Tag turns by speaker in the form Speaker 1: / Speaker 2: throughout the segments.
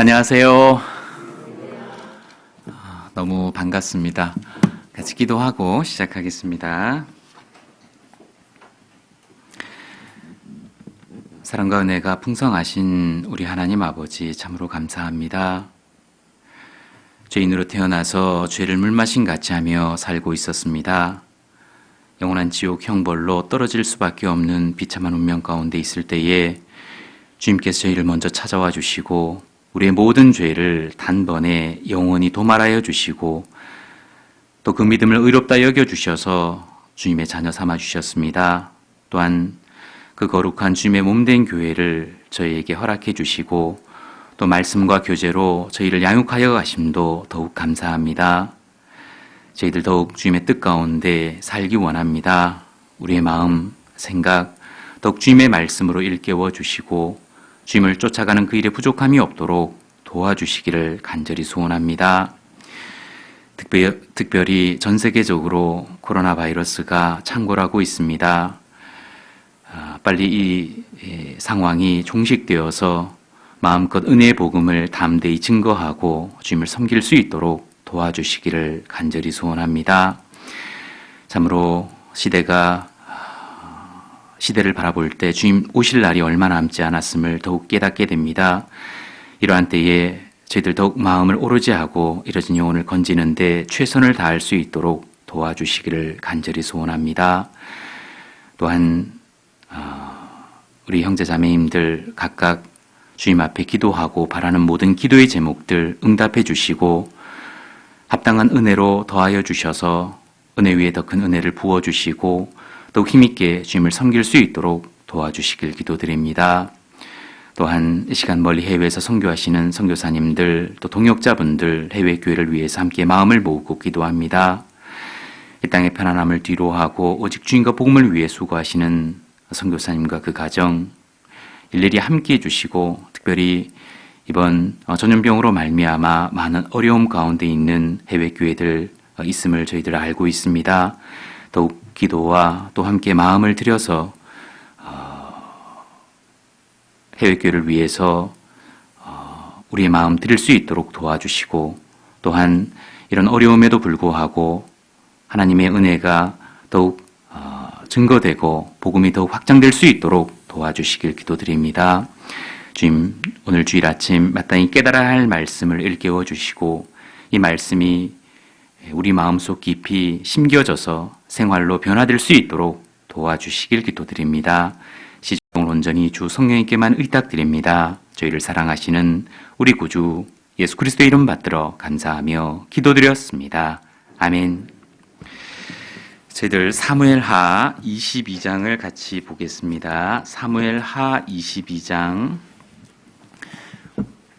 Speaker 1: 안녕하세요. 너무 반갑습니다. 같이 기도하고 시작하겠습니다. 사랑과 은혜가 풍성하신 우리 하나님 아버지 참으로 감사합니다. 죄인으로 태어나서 죄를 물마신 같이 하며 살고 있었습니다. 영원한 지옥 형벌로 떨어질 수밖에 없는 비참한 운명 가운데 있을 때에 주님께서 저희를 먼저 찾아와 주시고 우리의 모든 죄를 단번에 영원히 도말하여 주시고 또 그 믿음을 의롭다 여겨주셔서 주님의 자녀 삼아 주셨습니다. 또한 그 거룩한 주님의 몸된 교회를 저희에게 허락해 주시고 또 말씀과 교제로 저희를 양육하여 가심도 더욱 감사합니다. 저희들 더욱 주님의 뜻 가운데 살기 원합니다. 우리의 마음, 생각, 더욱 주님의 말씀으로 일깨워 주시고 주님을 쫓아가는 그 일에 부족함이 없도록 도와주시기를 간절히 소원합니다. 특별히 전 세계적으로 코로나 바이러스가 창궐하고 있습니다. 빨리 이 상황이 종식되어서 마음껏 은혜의 복음을 담대히 증거하고 주님을 섬길 수 있도록 도와주시기를 간절히 소원합니다. 참으로 시대를 바라볼 때 주님 오실 날이 얼마 남지 않았음을 더욱 깨닫게 됩니다. 이러한 때에 저희들 더욱 마음을 오르지 하고 이뤄진 영혼을 건지는데 최선을 다할 수 있도록 도와주시기를 간절히 소원합니다. 또한 우리 형제 자매님들 각각 주님 앞에 기도하고 바라는 모든 기도의 제목들 응답해 주시고 합당한 은혜로 더하여 주셔서 은혜 위에 더 큰 은혜를 부어주시고 더욱 힘있게 주님을 섬길 수 있도록 도와주시길 기도드립니다. 또한 이 시간 멀리 해외에서 선교하시는 선교사님들 또 동역자분들 해외 교회를 위해서 함께 마음을 모으고 기도합니다. 이 땅의 편안함을 뒤로하고 오직 주님과 복음을 위해 수고하시는 선교사님과 그 가정 일일이 함께 해주시고 특별히 이번 전염병으로 말미암아 많은 어려움 가운데 있는 해외 교회들 있음을 저희들 알고 있습니다. 더욱 기도와 또 함께 마음을 들여서 해외교회를 위해서 우리의 마음 드릴 수 있도록 도와주시고 또한 이런 어려움에도 불구하고 하나님의 은혜가 더욱 증거되고 복음이 더욱 확장될 수 있도록 도와주시길 기도드립니다. 주님, 오늘 주일 아침 마땅히 깨달아야 할 말씀을 일깨워 주시고 이 말씀이 우리 마음속 깊이 심겨져서 생활로 변화될 수 있도록 도와주시길 기도드립니다. 시종을 온전히 주 성령님께만 의탁드립니다. 저희를 사랑하시는 우리 구주 예수 그리스도의 이름 받들어 감사하며 기도드렸습니다. 아멘. 저희들 사무엘하 22장을 같이 보겠습니다. 사무엘하 22장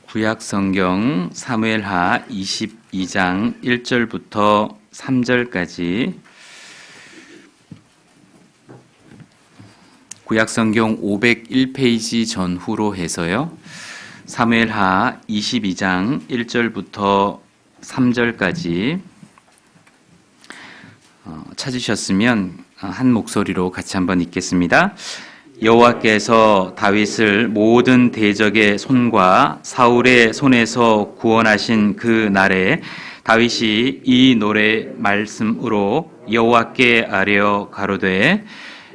Speaker 1: 구약성경 사무엘하 22장 1절부터 3절까지 구약성경 501페이지 전후로 해서요. 사무엘하 22장 1절부터 3절까지 찾으셨으면 한 목소리로 같이 한번 읽겠습니다. 여호와께서 다윗을 모든 대적의 손과 사울의 손에서 구원하신 그 날에 다윗이 이 노래 말씀으로 여호와께 아뢰어 가로되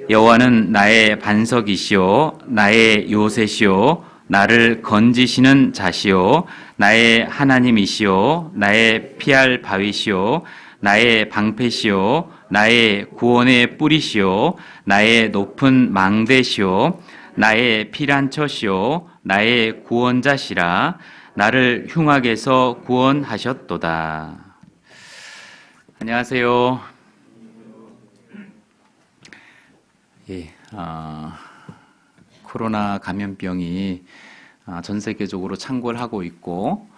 Speaker 1: 여호와는 나의 반석이시오 나의 요새시오 나를 건지시는 자시오 나의 하나님이시오 나의 피할 바위시오 나의 방패시오 나의 구원의 뿌리시오 나의 높은 망대시오 나의 피난처시오 나의 구원자시라 나를 흉악에서 구원하셨도다. 안녕하세요. 코로나 감염병이 전 세계적으로 창궐하고 있고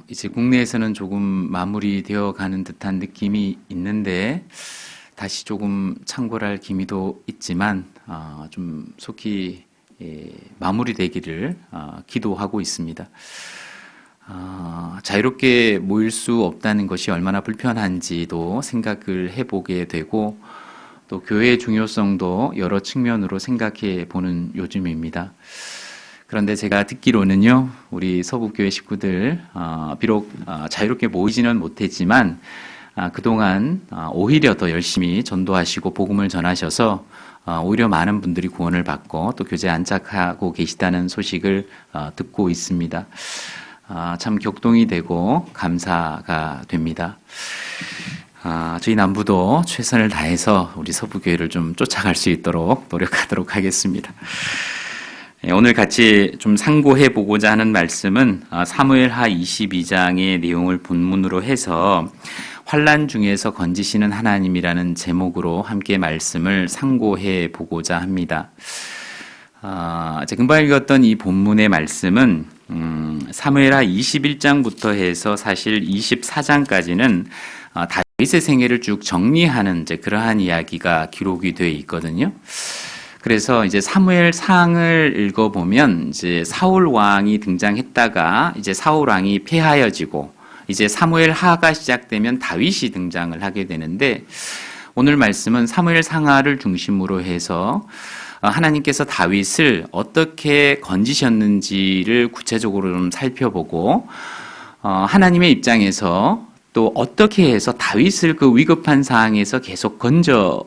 Speaker 1: 이제 국내에서는 조금 마무리되어 가는 듯한 느낌이 있는데 다시 조금 창궐할 기미도 있지만 좀 속히 마무리되기를 기도하고 있습니다. 자유롭게 모일 수 없다는 것이 얼마나 불편한지도 생각을 해보게 되고 또 교회의 중요성도 여러 측면으로 생각해 보는 요즘입니다. 그런데 제가 듣기로는요, 우리 서북교회 식구들, 비록 자유롭게 모이지는 못했지만, 그동안 오히려 더 열심히 전도하시고 복음을 전하셔서 오히려 많은 분들이 구원을 받고 또 교제에 안착하고 계시다는 소식을 듣고 있습니다. 참 격동이 되고 감사가 됩니다. 저희 남부도 최선을 다해서 우리 서부교회를 좀 쫓아갈 수 있도록 노력하도록 하겠습니다. 오늘 같이 좀 상고해 보고자 하는 말씀은 사무엘하 22장의 내용을 본문으로 해서 환난 중에서 건지시는 하나님이라는 제목으로 함께 말씀을 상고해 보고자 합니다. 금방 읽었던 이 본문의 말씀은 사무엘하 21장부터 해서 사실 24장까지는 다윗의 생애를 쭉 정리하는 그러한 이야기가 기록이 되어 있거든요. 그래서 이제 사무엘상을 읽어보면 이제 사울 왕이 등장했다가 이제 사울 왕이 패하여지고 이제 사무엘하가 시작되면 다윗이 등장을 하게 되는데 오늘 말씀은 사무엘상하를 중심으로 해서 하나님께서 다윗을 어떻게 건지셨는지를 구체적으로 좀 살펴보고 하나님의 입장에서 또 어떻게 해서 다윗을 그 위급한 상황에서 계속 건져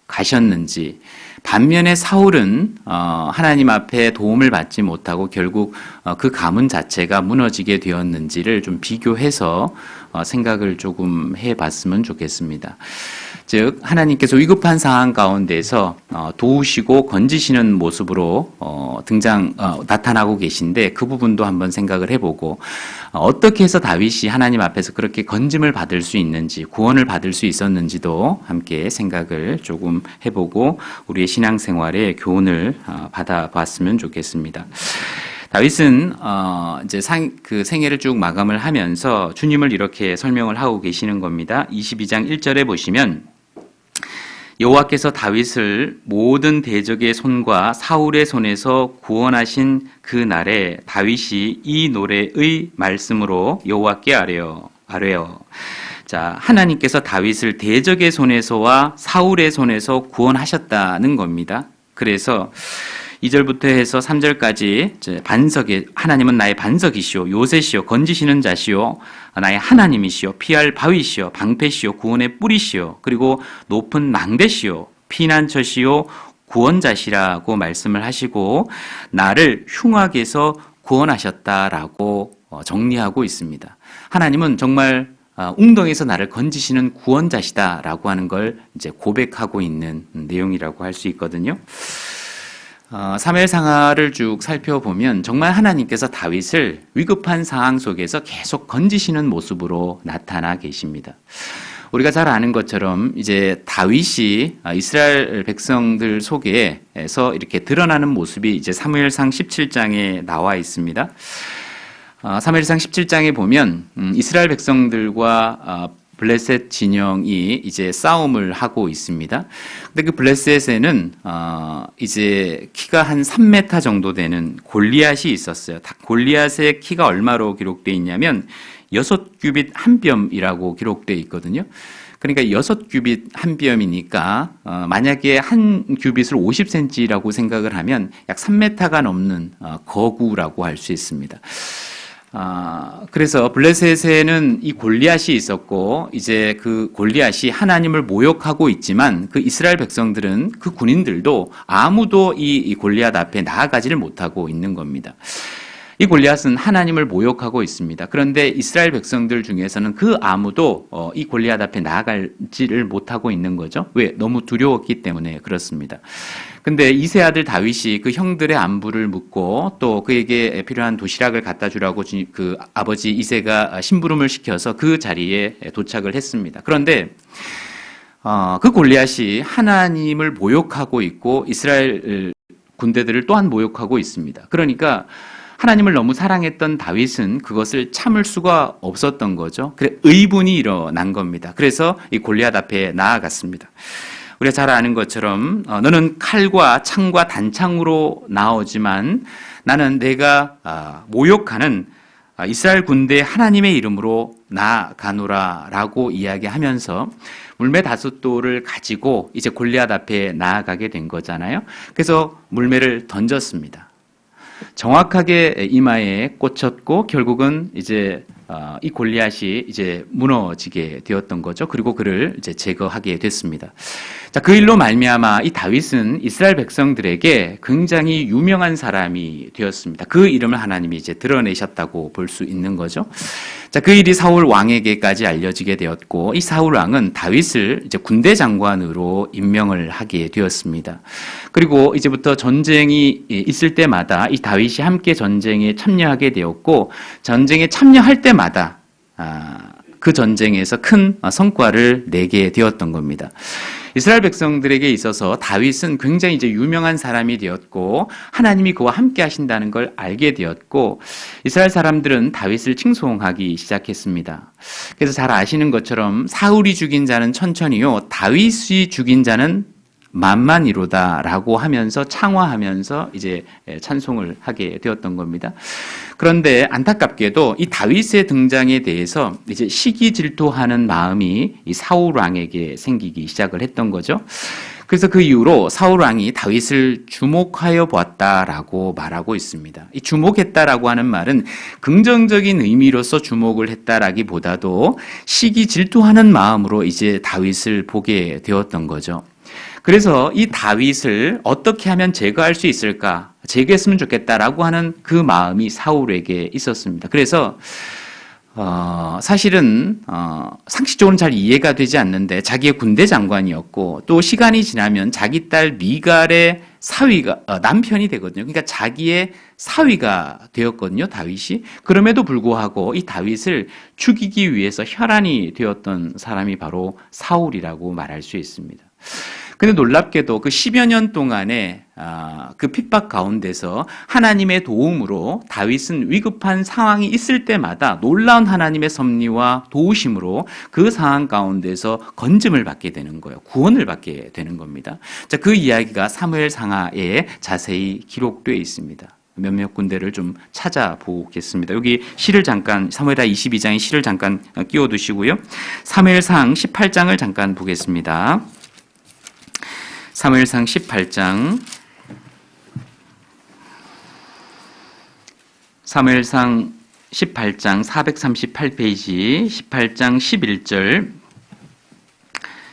Speaker 1: 가셨는지, 반면에 사울은 하나님 앞에 도움을 받지 못하고 결국 그 가문 자체가 무너지게 되었는지를 좀 비교해서 생각을 조금 해봤으면 좋겠습니다. 즉 하나님께서 위급한 상황 가운데서 도우시고 건지시는 모습으로 나타나고 계신데 그 부분도 한번 생각을 해보고 어떻게 해서 다윗이 하나님 앞에서 그렇게 건짐을 받을 수 있는지, 구원을 받을 수 있었는지도 함께 생각을 조금 해보고 우리의 신앙생활에 교훈을 받아봤으면 좋겠습니다. 다윗은 이제 그 생애를 쭉 마감을 하면서 주님을 이렇게 설명을 하고 계시는 겁니다. 22장 1절에 보시면 여호와께서 다윗을 모든 대적의 손과 사울의 손에서 구원하신 그 날에 다윗이 이 노래의 말씀으로 여호와께 아뢰어. 자, 하나님께서 다윗을 대적의 손에서와 사울의 손에서 구원하셨다는 겁니다. 그래서 2절부터 해서 3절까지 하나님은 나의 반석이시오, 요새시오, 건지시는 자시오, 나의 하나님이시오, 피할 바위시오, 방패시오, 구원의 뿌리시오, 그리고 높은 망대시오, 피난처시오, 구원자시라고 말씀을 하시고 나를 흉악에서 구원하셨다라고 정리하고 있습니다. 하나님은 정말 웅덩이에서 나를 건지시는 구원자시다라고 하는 걸 이제 고백하고 있는 내용이라고 할 수 있거든요. 사무엘상하를 쭉 살펴보면 정말 하나님께서 다윗을 위급한 상황 속에서 계속 건지시는 모습으로 나타나 계십니다. 우리가 잘 아는 것처럼 이제 다윗이 이스라엘 백성들 속에서 이렇게 드러나는 모습이 이제 사무엘상 17장에 나와 있습니다. 사무엘상 17장에 보면 이스라엘 백성들과 블레셋 진영이 이제 싸움을 하고 있습니다. 근데 그 블레셋에는 이제 키가 한 3m 정도 되는 골리앗이 있었어요. 골리앗의 키가 얼마로 기록되어 있냐면 6규빗 한 뼘이라고 기록되어 있거든요. 그러니까 6규빗 한 뼘이니까 만약에 한 규빗을 50cm라고 생각을 하면 약 3m가 넘는 거구라고 할 수 있습니다. 그래서 블레셋에는 이 골리앗이 있었고 이제 그 골리앗이 하나님을 모욕하고 있지만 그 이스라엘 백성들은 그 군인들도 아무도 이 골리앗 앞에 나아가지를 못하고 있는 겁니다. 이 골리앗은 하나님을 모욕하고 있습니다. 그런데 이스라엘 백성들 중에서는 그 아무도 이 골리앗 앞에 나아가지를 못하고 있는 거죠. 왜? 너무 두려웠기 때문에 그렇습니다. 근데 이세 아들 다윗이 그 형들의 안부를 묻고 또 그에게 필요한 도시락을 갖다 주라고 그 아버지 이세가 심부름을 시켜서 그 자리에 도착을 했습니다. 그런데 그 골리앗이 하나님을 모욕하고 있고 이스라엘 군대들을 또한 모욕하고 있습니다. 그러니까 하나님을 너무 사랑했던 다윗은 그것을 참을 수가 없었던 거죠. 그래 의분이 일어난 겁니다. 그래서 이 골리앗 앞에 나아갔습니다. 우리가 잘 아는 것처럼 너는 칼과 창과 단창으로 나오지만 나는 내가 모욕하는 이스라엘 군대 하나님의 이름으로 나아가노라 라고 이야기하면서 물매 5돌을 가지고 이제 골리앗 앞에 나아가게 된 거잖아요. 그래서 물매를 던졌습니다. 정확하게 이마에 꽂혔고 결국은 이제 이 골리앗이 이제 무너지게 되었던 거죠. 그리고 그를 이제 제거하게 됐습니다. 자, 그 일로 말미암아 이 다윗은 이스라엘 백성들에게 굉장히 유명한 사람이 되었습니다. 그 이름을 하나님이 이제 드러내셨다고 볼 수 있는 거죠. 자, 그 일이 사울 왕에게까지 알려지게 되었고 이 사울 왕은 다윗을 이제 군대 장관으로 임명을 하게 되었습니다. 그리고 이제부터 전쟁이 있을 때마다 이 다윗이 함께 전쟁에 참여하게 되었고 전쟁에 참여할 때마다 그 전쟁에서 큰 성과를 내게 되었던 겁니다. 이스라엘 백성들에게 있어서 다윗은 굉장히 이제 유명한 사람이 되었고 하나님이 그와 함께 하신다는 걸 알게 되었고 이스라엘 사람들은 다윗을 칭송하기 시작했습니다. 그래서 잘 아시는 것처럼 사울이 죽인 자는 천천히요 다윗이 죽인 자는 만만이로다라고 하면서 창화하면서 이제 찬송을 하게 되었던 겁니다. 그런데 안타깝게도 이 다윗의 등장에 대해서 이제 시기 질투하는 마음이 이 사울 왕에게 생기기 시작을 했던 거죠. 그래서 그 이후로 사울 왕이 다윗을 주목하여 보았다라고 말하고 있습니다. 이 주목했다라고 하는 말은 긍정적인 의미로서 주목을 했다라기보다도 시기 질투하는 마음으로 이제 다윗을 보게 되었던 거죠. 그래서 이 다윗을 어떻게 하면 제거할 수 있을까? 제거했으면 좋겠다라고 하는 그 마음이 사울에게 있었습니다. 그래서 사실은 상식적으로는 잘 이해가 되지 않는데 자기의 군대 장관이었고 또 시간이 지나면 자기 딸 미갈의 사위가 남편이 되거든요. 그러니까 자기의 사위가 되었거든요. 다윗이. 그럼에도 불구하고 이 다윗을 죽이기 위해서 혈안이 되었던 사람이 바로 사울이라고 말할 수 있습니다. 근데 놀랍게도 그 10여 년 동안의 그 핍박 가운데서 하나님의 도움으로 다윗은 위급한 상황이 있을 때마다 놀라운 하나님의 섭리와 도우심으로 그 상황 가운데서 건짐을 받게 되는 거예요. 구원을 받게 되는 겁니다. 자, 그 이야기가 사무엘 상하에 자세히 기록되어 있습니다. 몇몇 군데를 좀 찾아보겠습니다. 여기 시를 잠깐 사무엘하 22장의 시를 잠깐 끼워두시고요. 사무엘상 18장을 잠깐 보겠습니다. 사무엘상 18장 사무엘상 18장 438페이지 18장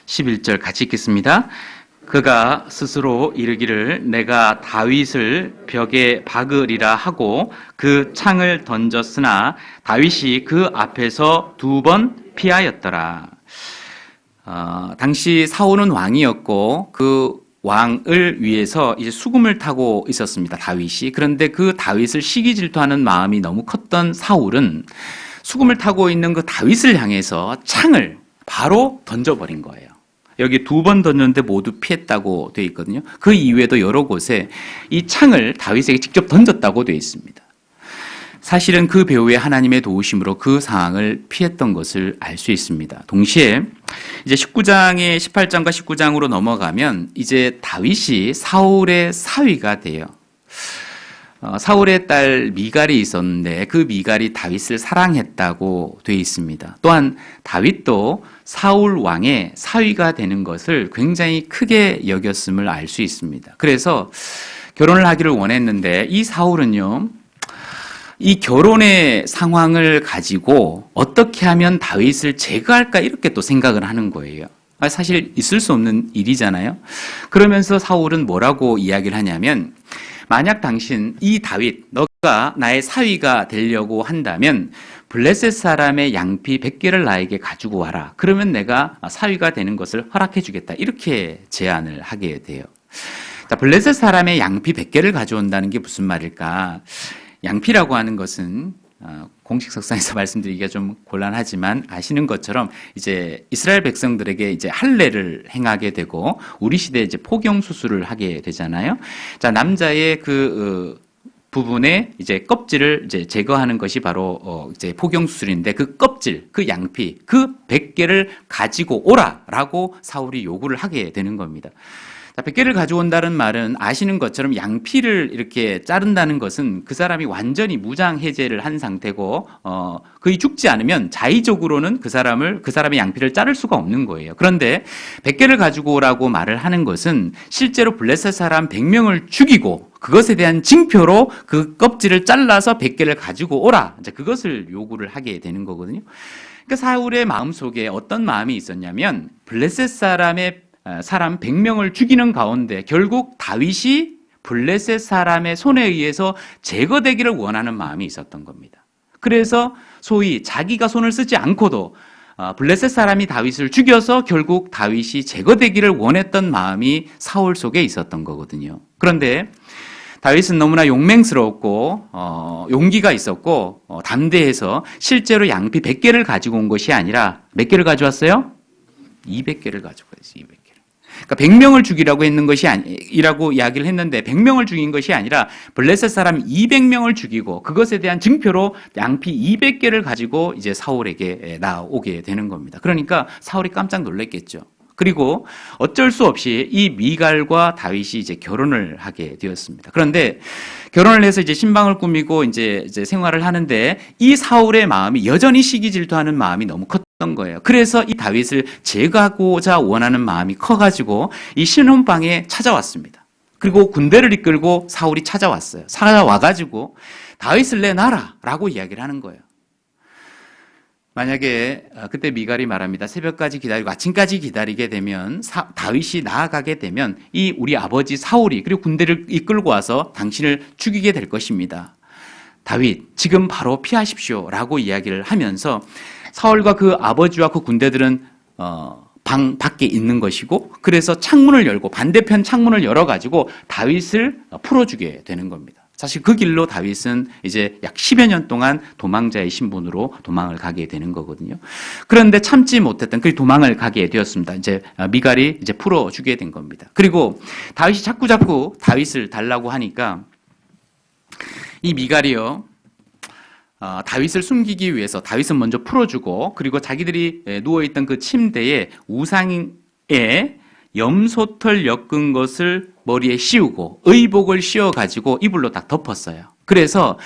Speaker 1: 11절 같이 읽겠습니다. 그가 스스로 이르기를 내가 다윗을 벽에 박으리라 하고 그 창을 던졌으나 다윗이 그 앞에서 2번 피하였더라. 당시 사울은 왕이었고 그 왕을 위해서 이제 수금을 타고 있었습니다. 다윗이. 그런데 그 다윗을 시기 질투하는 마음이 너무 컸던 사울은 수금을 타고 있는 그 다윗을 향해서 창을 바로 던져버린 거예요. 여기 2번 던졌는데 모두 피했다고 되어 있거든요. 그 이외에도 여러 곳에 이 창을 다윗에게 직접 던졌다고 되어 있습니다. 사실은 그 배후에 하나님의 도우심으로 그 상황을 피했던 것을 알 수 있습니다. 동시에 이제 19장의 18장과 19장으로 넘어가면 이제 다윗이 사울의 사위가 돼요. 사울의 딸 미갈이 있었는데 그 미갈이 다윗을 사랑했다고 되어 있습니다. 또한 다윗도 사울 왕의 사위가 되는 것을 굉장히 크게 여겼음을 알 수 있습니다. 그래서 결혼을 하기를 원했는데 이 사울은요, 이 결혼의 상황을 가지고 어떻게 하면 다윗을 제거할까 이렇게 또 생각을 하는 거예요. 사실 있을 수 없는 일이잖아요. 그러면서 사울은 뭐라고 이야기를 하냐면 만약 당신 이 다윗 너가 나의 사위가 되려고 한다면 블레셋 사람의 양피 100개를 나에게 가지고 와라. 그러면 내가 사위가 되는 것을 허락해 주겠다. 이렇게 제안을 하게 돼요. 자, 블레셋 사람의 양피 100개를 가져온다는 게 무슨 말일까? 양피라고 하는 것은 공식 석상에서 말씀드리기가 좀 곤란하지만 아시는 것처럼 이제 이스라엘 백성들에게 이제 할례를 행하게 되고 우리 시대에 이제 포경 수술을 하게 되잖아요. 자, 남자의 그 부분에 이제 껍질을 이제 제거하는 것이 바로 이제 포경 수술인데 그 껍질, 그 양피, 그 100개를 가지고 오라라고 사울이 요구를 하게 되는 겁니다. 자, 100개를 가져온다는 말은 아시는 것처럼 양피를 이렇게 자른다는 것은 그 사람이 완전히 무장 해제를 한 상태고 거의 죽지 않으면 자의적으로는 그 사람의 양피를 자를 수가 없는 거예요. 그런데 100개를 가지고 오라고 말을 하는 것은 실제로 블레셋 사람 100명을 죽이고 그것에 대한 징표로 그 껍질을 잘라서 100개를 가지고 오라. 이제 그것을 요구를 하게 되는 거거든요. 그러니까 사울의 마음속에 어떤 마음이 있었냐면 블레셋 사람 100명을 죽이는 가운데 결국 다윗이 블레셋 사람의 손에 의해서 제거되기를 원하는 마음이 있었던 겁니다. 그래서 소위 자기가 손을 쓰지 않고도 블레셋 사람이 다윗을 죽여서 결국 다윗이 제거되기를 원했던 마음이 사울 속에 있었던 거거든요. 그런데 다윗은 너무나 용맹스러웠고 용기가 있었고 담대해서 실제로 양피 100개를 가지고 온 것이 아니라 몇 개를 가져왔어요? 200개를 가지고 왔어요. 200개를. 그러니까 100명을 죽이라고 했는 것이 아니라고 이야기를 했는데 100명을 죽인 것이 아니라 블레셋 사람 200명을 죽이고 그것에 대한 증표로 양피 200개를 가지고 이제 사울에게 나오게 되는 겁니다. 그러니까 사울이 깜짝 놀랐겠죠. 그리고 어쩔 수 없이 이 미갈과 다윗이 이제 결혼을 하게 되었습니다. 그런데 결혼을 해서 이제 신방을 꾸미고 이제 생활을 하는데 이 사울의 마음이 여전히 시기 질투하는 마음이 너무 컸던 거예요. 그래서 이 다윗을 제거하고자 원하는 마음이 커가지고 이 신혼방에 찾아왔습니다. 그리고 군대를 이끌고 사울이 찾아왔어요. 찾아와가지고 다윗을 내놔라라고 이야기를 하는 거예요. 만약에 그때 미갈이 말합니다. 새벽까지 기다리고 아침까지 기다리게 되면 다윗이 나아가게 되면 이 우리 아버지 사울이 그리고 군대를 이끌고 와서 당신을 죽이게 될 것입니다. 다윗 지금 바로 피하십시오 라고 이야기를 하면서 사울과 그 아버지와 그 군대들은 방 밖에 있는 것이고 그래서 창문을 열고 반대편 창문을 열어가지고 다윗을 풀어주게 되는 겁니다. 사실 그 길로 다윗은 이제 약 10여 년 동안 도망자의 신분으로 도망을 가게 되는 거거든요. 그런데 참지 못했던 그 도망을 가게 되었습니다. 이제 미갈이 이제 풀어주게 된 겁니다. 그리고 다윗이 자꾸 다윗을 달라고 하니까 이 미갈이요. 다윗을 숨기기 위해서 다윗은 먼저 풀어주고 그리고 자기들이 누워있던 그 침대에 우상에 염소털 엮은 것을 머리에 씌우고 의복을 씌워가지고 이불로 딱 덮었어요. 그래서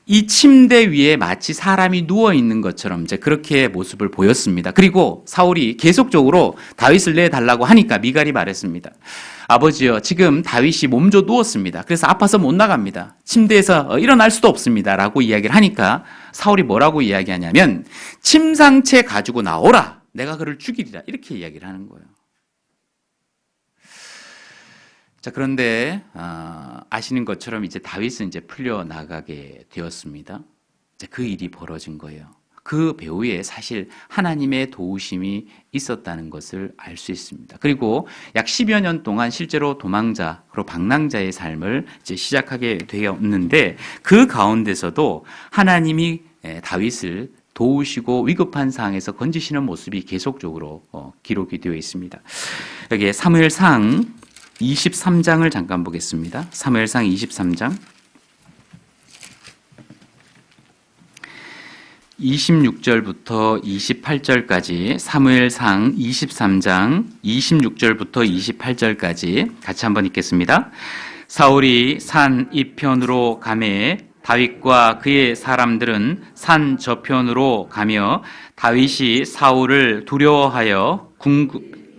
Speaker 1: 이 침대 위에 마치 사람이 누워있는 것처럼 이제 그렇게 모습을 보였습니다. 그리고 사울이 계속적으로 다윗을 내달라고 하니까 미갈이 말했습니다. 아버지요, 지금 다윗이 몸져 누웠습니다. 그래서 아파서 못 나갑니다. 침대에서 일어날 수도 없습니다. 라고 이야기를 하니까 사울이 뭐라고 이야기하냐면 침상채 가지고 나오라. 내가 그를 죽이리라. 이렇게 이야기를 하는 거예요. 자, 그런데 아시는 것처럼 이제 다윗은 이제 풀려 나가게 되었습니다. 이제 그 일이 벌어진 거예요. 그 배후에 사실 하나님의 도우심이 있었다는 것을 알 수 있습니다. 그리고 약 10여 년 동안 실제로 도망자, 그리고 방랑자의 삶을 이제 시작하게 되었는데 그 가운데서도 하나님이 다윗을 도우시고 위급한 상황에서 건지시는 모습이 계속적으로 기록이 되어 있습니다. 여기에 사무엘상 23장을 잠깐 보겠습니다. 사무엘상 23장 26절부터 28절까지 사무엘상 23장 26절부터 28절까지 같이 한번 읽겠습니다. 사울이 산 이편으로 가매 다윗과 그의 사람들은 산 저편으로 가며 다윗이 사울을 두려워하여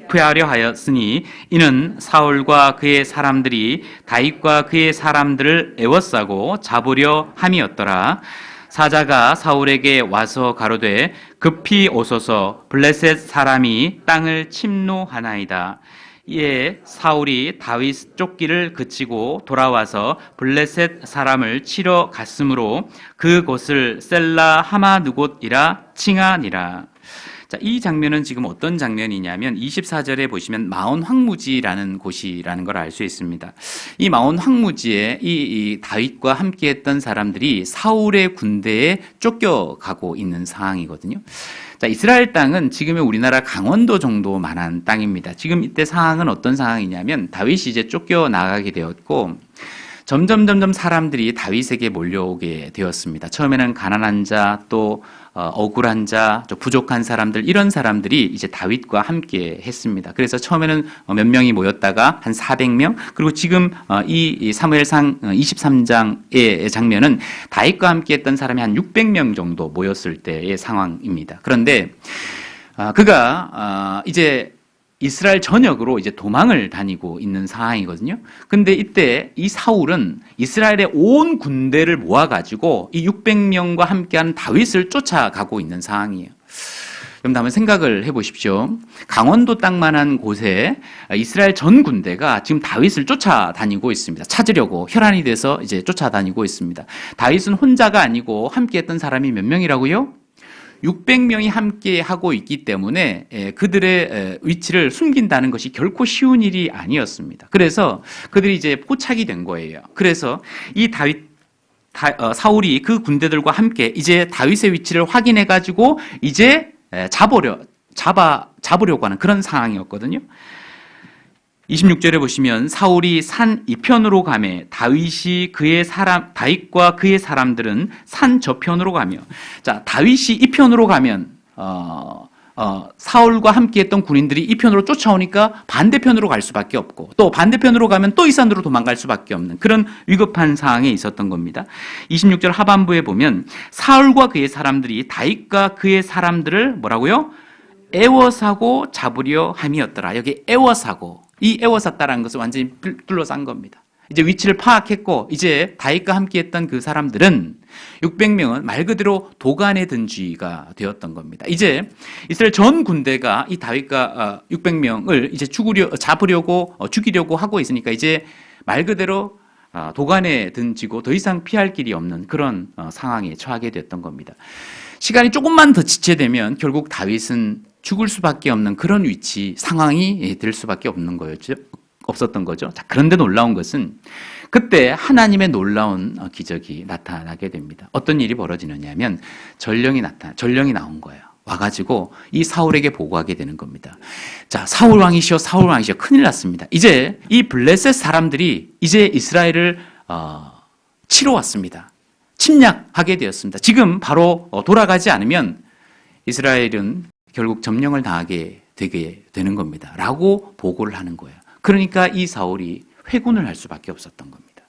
Speaker 1: 피하려 하였으니 이는 사울과 그의 사람들이 다윗과 그의 사람들을 애워싸고 잡으려 함이었더라. 사자가 사울에게 와서 가로되 급히 오소서 블레셋 사람이 땅을 침노하나이다. 이에 사울이 다윗 쫓기를 그치고 돌아와서 블레셋 사람을 치러 갔으므로 그곳을 셀라 하마누곳이라 칭하니라. 자, 이 장면은 지금 어떤 장면이냐면 24절에 보시면 마온 황무지라는 곳이라는 걸 알 수 있습니다. 이 마온 황무지에 이 다윗과 함께했던 사람들이 사울의 군대에 쫓겨가고 있는 상황이거든요. 자, 이스라엘 땅은 지금의 우리나라 강원도 정도만한 땅입니다. 지금 이때 상황은 어떤 상황이냐면 다윗이 이제 쫓겨나가게 되었고 점점 사람들이 다윗에게 몰려오게 되었습니다. 처음에는 가난한 자, 또 억울한 자, 또 부족한 사람들, 이런 사람들이 이제 다윗과 함께 했습니다. 그래서 처음에는 몇 명이 모였다가 한 400명, 그리고 지금 이 사무엘상 23장의 장면은 다윗과 함께 했던 사람이 한 600명 정도 모였을 때의 상황입니다. 그런데 그가 이제 이스라엘 전역으로 이제 도망을 다니고 있는 상황이거든요. 근데 이때 이 사울은 이스라엘의 온 군대를 모아가지고 이 600명과 함께하는 다윗을 쫓아가고 있는 상황이에요. 여러분 한번 생각을 해보십시오. 강원도 땅만한 곳에 이스라엘 전 군대가 지금 다윗을 쫓아다니고 있습니다. 찾으려고 혈안이 돼서 이제 쫓아다니고 있습니다. 다윗은 혼자가 아니고 함께했던 사람이 몇 명이라고요? 600명이 함께 하고 있기 때문에 그들의 위치를 숨긴다는 것이 결코 쉬운 일이 아니었습니다. 그래서 그들이 이제 포착이 된 거예요. 그래서 이 사울이 그 군대들과 함께 이제 다윗의 위치를 확인해 가지고 이제 잡으려고 하는 그런 상황이었거든요. 26절에 보시면 사울이 산 이편으로 가매 다윗과 그의 사람들은 산 저편으로 가며, 자, 다윗이 이편으로 가면 사울과 함께했던 군인들이 이편으로 쫓아오니까 반대편으로 갈 수밖에 없고, 또 반대편으로 가면 또 이 산으로 도망갈 수밖에 없는 그런 위급한 상황에 있었던 겁니다. 26절 하반부에 보면 사울과 그의 사람들이 다윗과 그의 사람들을 뭐라고요? 애워사고 잡으려 함이었더라. 여기 애워사고, 이 애워쌌다라는 것은 완전히 둘러싼 겁니다. 이제 위치를 파악했고 이제 다윗과 함께했던 그 사람들은 600명은 말 그대로 도간에 든 쥐가 되었던 겁니다. 이제 이스라엘 전 군대가 이 다윗과 600명을 이제 잡으려고 죽이려고 하고 있으니까 이제 말 그대로 도간에 든 쥐고 더 이상 피할 길이 없는 그런 상황에 처하게 됐던 겁니다. 시간이 조금만 더 지체되면 결국 다윗은 죽을 수밖에 없는 그런 상황이 될 수밖에 없었던 거죠. 자, 그런데 놀라운 것은 그때 하나님의 놀라운 기적이 나타나게 됩니다. 어떤 일이 벌어지느냐면 전령이 나온 거예요. 와가지고 이 사울에게 보고하게 되는 겁니다. 자, 사울 왕이시여 큰일 났습니다. 이제 이 블레셋 사람들이 이제 이스라엘을 치러 왔습니다. 침략하게 되었습니다. 지금 바로 돌아가지 않으면 이스라엘은 결국 점령을 당하게 되게 되는 겁니다. 라고 보고를 하는 거예요. 그러니까 이 사울이 회군을 할 수밖에 없었던 겁니다.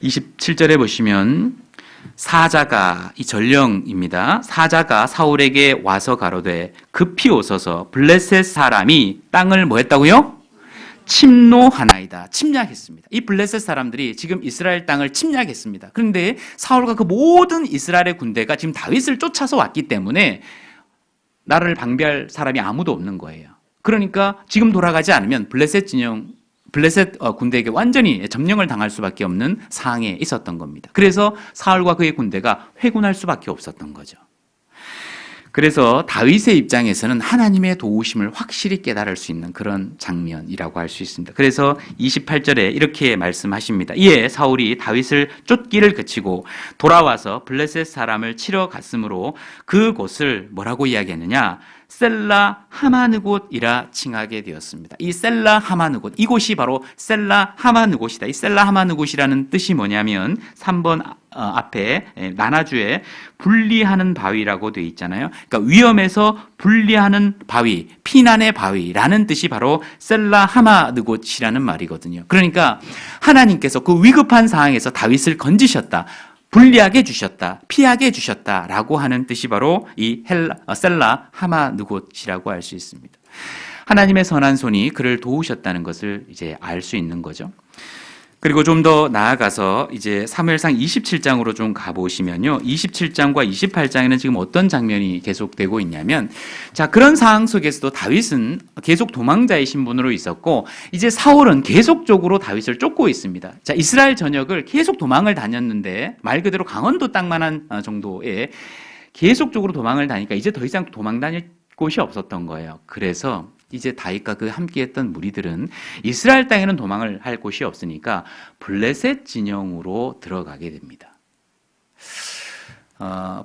Speaker 1: 27절에 보시면 사자가, 이 전령입니다. 사자가 사울에게 와서 가로되 급히 오소서 블레셋 사람이 땅을 뭐 했다고요? 침노하나이다. 침략했습니다. 이 블레셋 사람들이 지금 이스라엘 땅을 침략했습니다. 그런데 사울과 그 모든 이스라엘의 군대가 지금 다윗을 쫓아서 왔기 때문에 나를 방비할 사람이 아무도 없는 거예요. 그러니까 지금 돌아가지 않으면 블레셋 군대에게 완전히 점령을 당할 수밖에 없는 상황에 있었던 겁니다. 그래서 사울과 그의 군대가 회군할 수밖에 없었던 거죠. 그래서 다윗의 입장에서는 하나님의 도우심을 확실히 깨달을 수 있는 그런 장면이라고 할 수 있습니다. 그래서 28절에 이렇게 말씀하십니다. 이에 사울이 다윗을 쫓기를 그치고 돌아와서 블레셋 사람을 치러 갔으므로 그곳을 뭐라고 이야기했느냐? 셀라 하마느곳이라 칭하게 되었습니다. 이 셀라 하마느곳, 이곳이 바로 셀라 하마느곳이다. 이 셀라 하마느곳이라는 뜻이 뭐냐면 3번 앞에 나나주에 분리하는 바위라고 되어 있잖아요. 그러니까 위험에서 분리하는 바위, 피난의 바위라는 뜻이 바로 셀라 하마느곳이라는 말이거든요. 그러니까 하나님께서 그 위급한 상황에서 다윗을 건지셨다, 불리하게 해주셨다, 피하게 해주셨다라고 하는 뜻이 바로 이 셀라 하마느곳이라고 할 수 있습니다. 하나님의 선한 손이 그를 도우셨다는 것을 이제 알 수 있는 거죠. 그리고 좀 더 나아가서 이제 사무엘상 27장으로 좀 가보시면요. 27장과 28장에는 지금 어떤 장면이 계속되고 있냐면, 자, 그런 상황 속에서도 다윗은 계속 도망자의 신분으로 있었고, 이제 사울은 계속적으로 다윗을 쫓고 있습니다. 자, 이스라엘 전역을 계속 도망을 다녔는데, 말 그대로 강원도 땅만한 정도에 계속적으로 도망을 다니니까 이제 더 이상 도망 다닐 곳이 없었던 거예요. 그래서 이제 다윗과 그 함께했던 무리들은 이스라엘 땅에는 도망을 할 곳이 없으니까 블레셋 진영으로 들어가게 됩니다.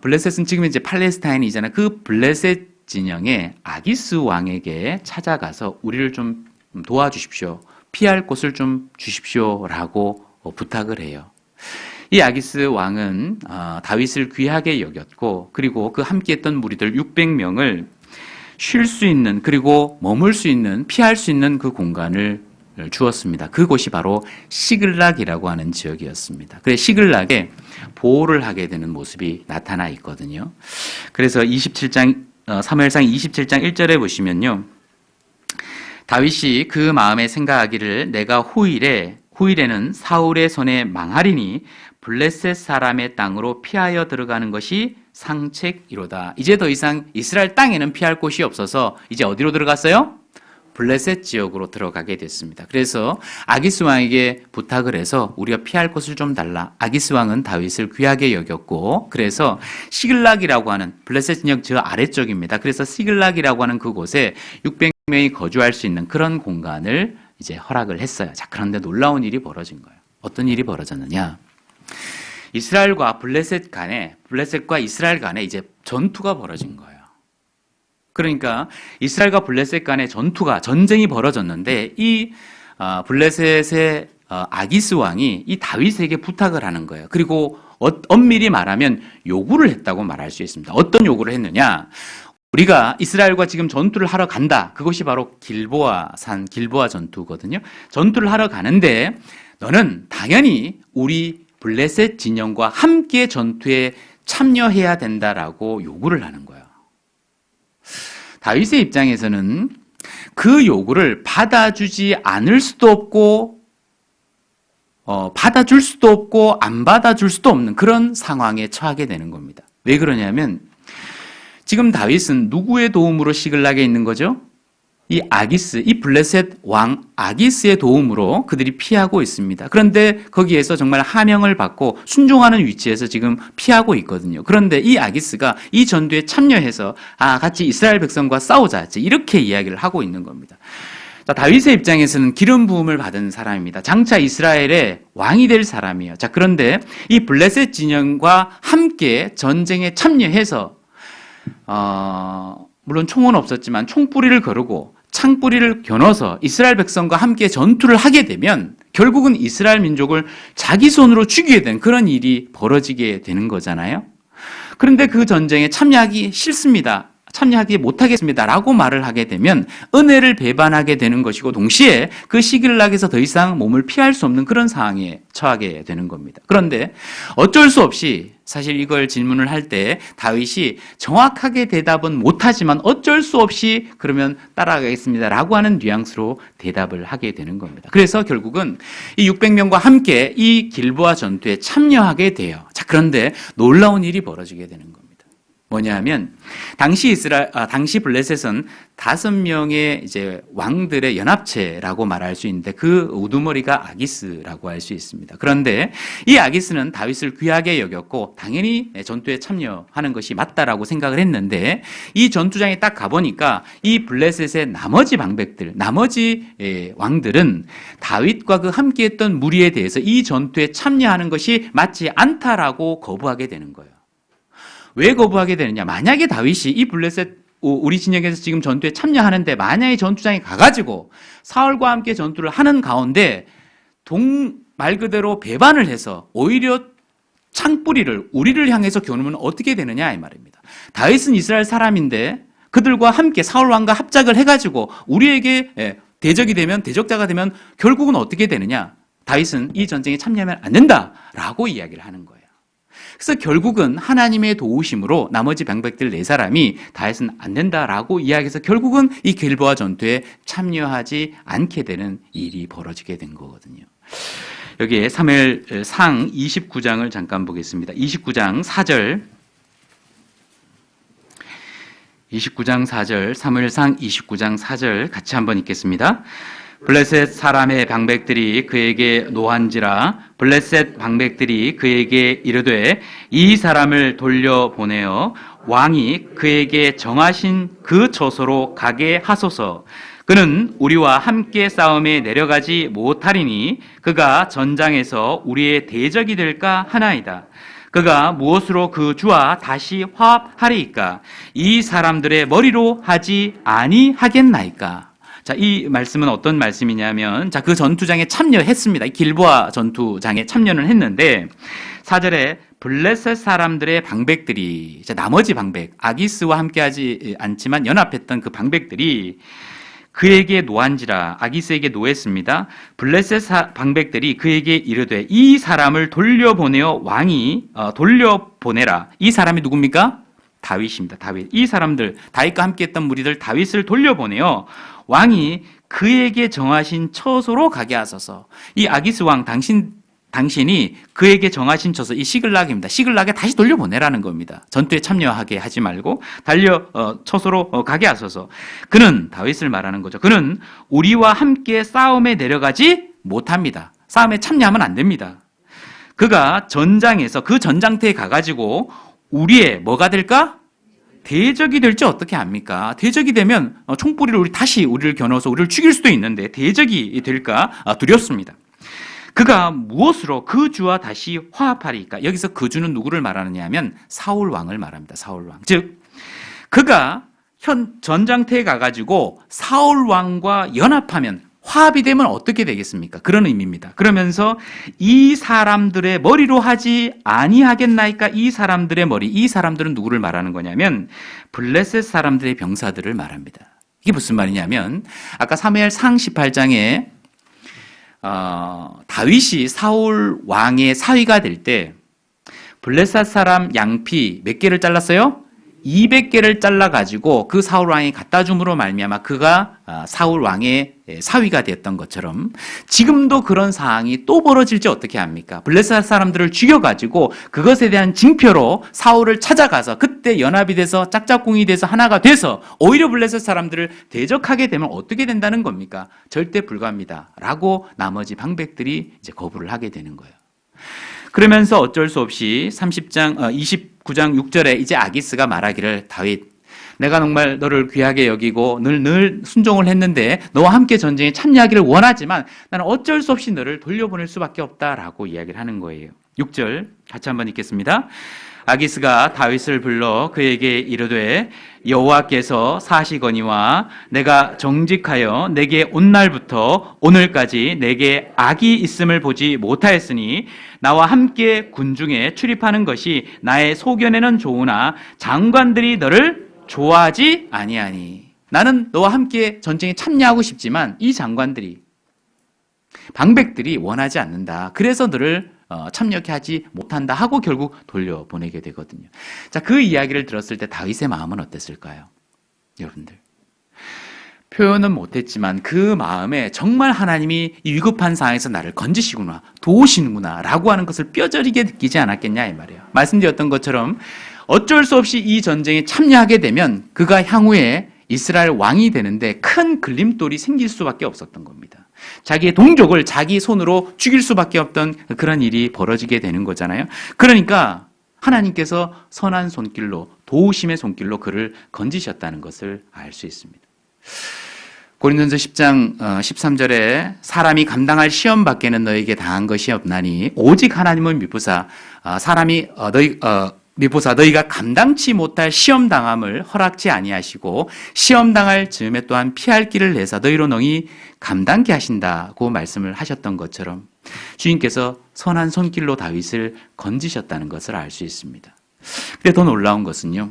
Speaker 1: 블레셋은 지금 이제 팔레스타인이잖아요. 그 블레셋 진영에 아기스 왕에게 찾아가서 우리를 좀 도와주십시오, 피할 곳을 좀 주십시오라고 부탁을 해요. 이 아기스 왕은 다윗을 귀하게 여겼고 그리고 그 함께했던 무리들 600명을 쉴 수 있는 그리고 머물 수 있는 피할 수 있는 그 공간을 주었습니다. 그곳이 바로 시글락이라고 하는 지역이었습니다. 그래서 시글락에 보호를 하게 되는 모습이 나타나 있거든요. 그래서 27장 사무엘상 27장 1절에 보시면요. 다윗이 그 마음에 생각하기를 내가 후일에는 사울의 손에 망하리니 블레셋 사람의 땅으로 피하여 들어가는 것이 상책이로다. 이제 더 이상 이스라엘 땅에는 피할 곳이 없어서 이제 어디로 들어갔어요? 블레셋 지역으로 들어가게 됐습니다. 그래서 아기스 왕에게 부탁을 해서 우리가 피할 곳을 좀 달라. 아기스 왕은 다윗을 귀하게 여겼고 그래서 시글락이라고 하는 블레셋 지역 저 아래쪽입니다. 그래서 시글락이라고 하는 그곳에 600명이 거주할 수 있는 그런 공간을 이제 허락을 했어요. 자, 그런데 놀라운 일이 벌어진 거예요. 어떤 일이 벌어졌느냐? 이스라엘과 블레셋과 이스라엘 간에 이제 전투가 벌어진 거예요. 그러니까 이스라엘과 블레셋 간의 전쟁이 벌어졌는데 이 블레셋의 아기스 왕이 이 다윗에게 부탁을 하는 거예요. 그리고 엄밀히 말하면 요구를 했다고 말할 수 있습니다. 어떤 요구를 했느냐? 우리가 이스라엘과 지금 전투를 하러 간다. 그것이 바로 길보아 전투거든요. 전투를 하러 가는데 너는 당연히 우리 블레셋 진영과 함께 전투에 참여해야 된다라고 요구를 하는 거예요. 다윗의 입장에서는 그 요구를 받아주지 않을 수도 없고 받아줄 수도 없고 안 받아줄 수도 없는 그런 상황에 처하게 되는 겁니다. 왜 그러냐면 지금 다윗은 누구의 도움으로 시글락에 있는 거죠? 이 블레셋 왕 아기스의 도움으로 그들이 피하고 있습니다. 그런데 거기에서 정말 하명을 받고 순종하는 위치에서 지금 피하고 있거든요. 그런데 이 아기스가 이 전투에 참여해서 같이 이스라엘 백성과 싸우자 이렇게 이야기를 하고 있는 겁니다. 자, 다윗의 입장에서는 기름 부음을 받은 사람입니다. 장차 이스라엘의 왕이 될 사람이에요. 자, 그런데 이 블레셋 진영과 함께 전쟁에 참여해서 물론 총은 없었지만 총뿌리를 거르고 창뿌리를 겨눠서 이스라엘 백성과 함께 전투를 하게 되면 결국은 이스라엘 민족을 자기 손으로 죽이게 된 그런 일이 벌어지게 되는 거잖아요. 그런데 그 전쟁에 참여하기 싫습니다. 참여하기 못하겠습니다. 라고 말을 하게 되면 은혜를 배반하게 되는 것이고 동시에 그 시글락에서 더 이상 몸을 피할 수 없는 그런 상황에 처하게 되는 겁니다. 그런데 어쩔 수 없이 사실 이걸 질문을 할 때 다윗이 정확하게 대답은 못하지만 어쩔 수 없이 그러면 따라가겠습니다. 라고 하는 뉘앙스로 대답을 하게 되는 겁니다. 그래서 결국은 이 600명과 함께 이 길보아 전투에 참여하게 돼요. 자, 그런데 놀라운 일이 벌어지게 되는 겁니다. 뭐냐 하면 당시 블레셋은 5명의 이제 왕들의 연합체라고 말할 수 있는데 그 우두머리가 아기스라고 할 수 있습니다. 그런데 이 아기스는 다윗을 귀하게 여겼고 당연히 전투에 참여하는 것이 맞다라고 생각을 했는데 이 전투장에 딱 가보니까 이 블레셋의 나머지 왕들은 다윗과 그 함께했던 무리에 대해서 이 전투에 참여하는 것이 맞지 않다라고 거부하게 되는 거예요. 왜 거부하게 되느냐? 만약에 다윗이 이 블레셋 우리 진영에서 지금 전투에 참여하는데 만약에 전투장에 가가지고 사울과 함께 전투를 하는 가운데 말 그대로 배반을 해서 오히려 창뿌리를 우리를 향해서 겨누면 어떻게 되느냐 이 말입니다. 다윗은 이스라엘 사람인데 그들과 함께 사울 왕과 합작을 해가지고 우리에게 대적자가 되면 결국은 어떻게 되느냐? 다윗은 이 전쟁에 참여하면 안 된다라고 이야기를 하는 거예요. 그래서 결국은 하나님의 도우심으로 나머지 방백들 4사람이 다윗은 안 된다라고 이야기해서 결국은 이 길보아 전투에 참여하지 않게 되는 일이 벌어지게 된 거거든요. 여기에 사무엘상 29장을 잠깐 보겠습니다. 29장 4절 사무엘상 29장 4절 같이 한번 읽겠습니다. 블레셋 사람의 방백들이 그에게 노한지라 블레셋 방백들이 그에게 이르되 이 사람을 돌려보내어 왕이 그에게 정하신 그 처소로 가게 하소서. 그는 우리와 함께 싸움에 내려가지 못하리니 그가 전장에서 우리의 대적이 될까 하나이다. 그가 무엇으로 그 주와 다시 화합하리이까? 이 사람들의 머리로 하지 아니하겠나이까? 자, 이 말씀은 어떤 말씀이냐면, 자, 그 전투장에 참여했습니다. 이 길보아 전투장에 참여는 했는데, 4절에 블레셋 사람들의 방백들이, 자, 나머지 방백, 아기스와 함께하지 않지만 연합했던 그 방백들이 그에게 노한지라, 아기스에게 노했습니다. 블레셋 방백들이 그에게 이르되 이 사람을 돌려보내어 왕이 돌려보내라. 이 사람이 누굽니까? 다윗입니다. 다윗. 이 사람들, 다윗과 함께했던 무리들 다윗을 돌려보내어 왕이 그에게 정하신 처소로 가게 하소서. 이 아기스 왕 당신이 그에게 정하신 처소, 이 시글락입니다. 시글락에 다시 돌려보내라는 겁니다. 전투에 참여하게 하지 말고 처소로 가게 하소서. 그는 다윗을 말하는 거죠. 그는 우리와 함께 싸움에 내려가지 못합니다. 싸움에 참여하면 안 됩니다. 그가 전장에서 그 전장터에 가가지고 우리의 뭐가 될까? 대적이 될지 어떻게 합니까? 대적이 되면 총뿌리를 다시 우리를 겨눠서 우리를 죽일 수도 있는데 대적이 될까 두렵습니다. 그가 무엇으로 그 주와 다시 화합하리까? 여기서 그 주는 누구를 말하느냐 하면 사울 왕을 말합니다. 사울 왕. 즉 그가 현 전장터에 가가지고 사울 왕과 연합하면 화합이 되면 어떻게 되겠습니까? 그런 의미입니다. 그러면서 이 사람들의 머리로 하지 아니하겠나이까? 이 사람들의 머리, 이 사람들은 누구를 말하는 거냐면 블레셋 사람들의 병사들을 말합니다. 이게 무슨 말이냐면 아까 사무엘상 18장에 다윗이 사울 왕의 사위가 될 때 블레셋 사람 양피 몇 개를 잘랐어요? 200개를 잘라가지고 그 사울 왕이 갖다 줌으로 말미암아 그가 사울 왕의 사위가 되었던 것처럼 지금도 그런 상황이 또 벌어질지 어떻게 합니까? 블레셋 사람들을 죽여가지고 그것에 대한 징표로 사울을 찾아가서 그때 연합이 돼서 짝짝꿍이 돼서 하나가 돼서 오히려 블레셋 사람들을 대적하게 되면 어떻게 된다는 겁니까? 절대 불가합니다. 라고 나머지 방백들이 이제 거부를 하게 되는 거예요. 그러면서 어쩔 수 없이 29장 6절에 이제 아기스가 말하기를 다윗, 내가 정말 너를 귀하게 여기고 늘 순종을 했는데 너와 함께 전쟁에 참여하기를 원하지만 나는 어쩔 수 없이 너를 돌려보낼 수밖에 없다라고 이야기를 하는 거예요. 6절 같이 한번 읽겠습니다. 아기스가 다윗을 불러 그에게 이르되 여호와께서 사시거니와 내가 정직하여 내게 온 날부터 오늘까지 내게 악이 있음을 보지 못하였으니 나와 함께 군중에 출입하는 것이 나의 소견에는 좋으나 장관들이 너를 좋아하지 아니하니. 나는 너와 함께 전쟁에 참여하고 싶지만 이 장관들이 방백들이 원하지 않는다. 그래서 너를 참여케 하지 못한다 하고 결국 돌려보내게 되거든요. 자, 그 이야기를 들었을 때 다윗의 마음은 어땠을까요? 여러분들. 표현은 못했지만 그 마음에 정말 하나님이 이 위급한 상황에서 나를 건지시구나, 도우시는구나 라고 하는 것을 뼈저리게 느끼지 않았겠냐 이 말이에요. 말씀드렸던 것처럼 어쩔 수 없이 이 전쟁에 참여하게 되면 그가 향후에 이스라엘 왕이 되는데 큰 걸림돌이 생길 수밖에 없었던 겁니다. 자기의 동족을 자기 손으로 죽일 수밖에 없던 그런 일이 벌어지게 되는 거잖아요. 그러니까 하나님께서 선한 손길로, 도우심의 손길로 그를 건지셨다는 것을 알 수 있습니다. 고린도전서 10장 13절에 사람이 감당할 시험 밖에는 너에게 당한 것이 없나니 오직 하나님은 미쁘사 미보사 너희가 감당치 못할 시험 당함을 허락지 아니하시고 시험 당할 즈음에 또한 피할 길을 내사 너희로 능히 감당케 하신다고 말씀을 하셨던 것처럼 주님께서 선한 손길로 다윗을 건지셨다는 것을 알 수 있습니다. 근데 더 놀라운 것은요.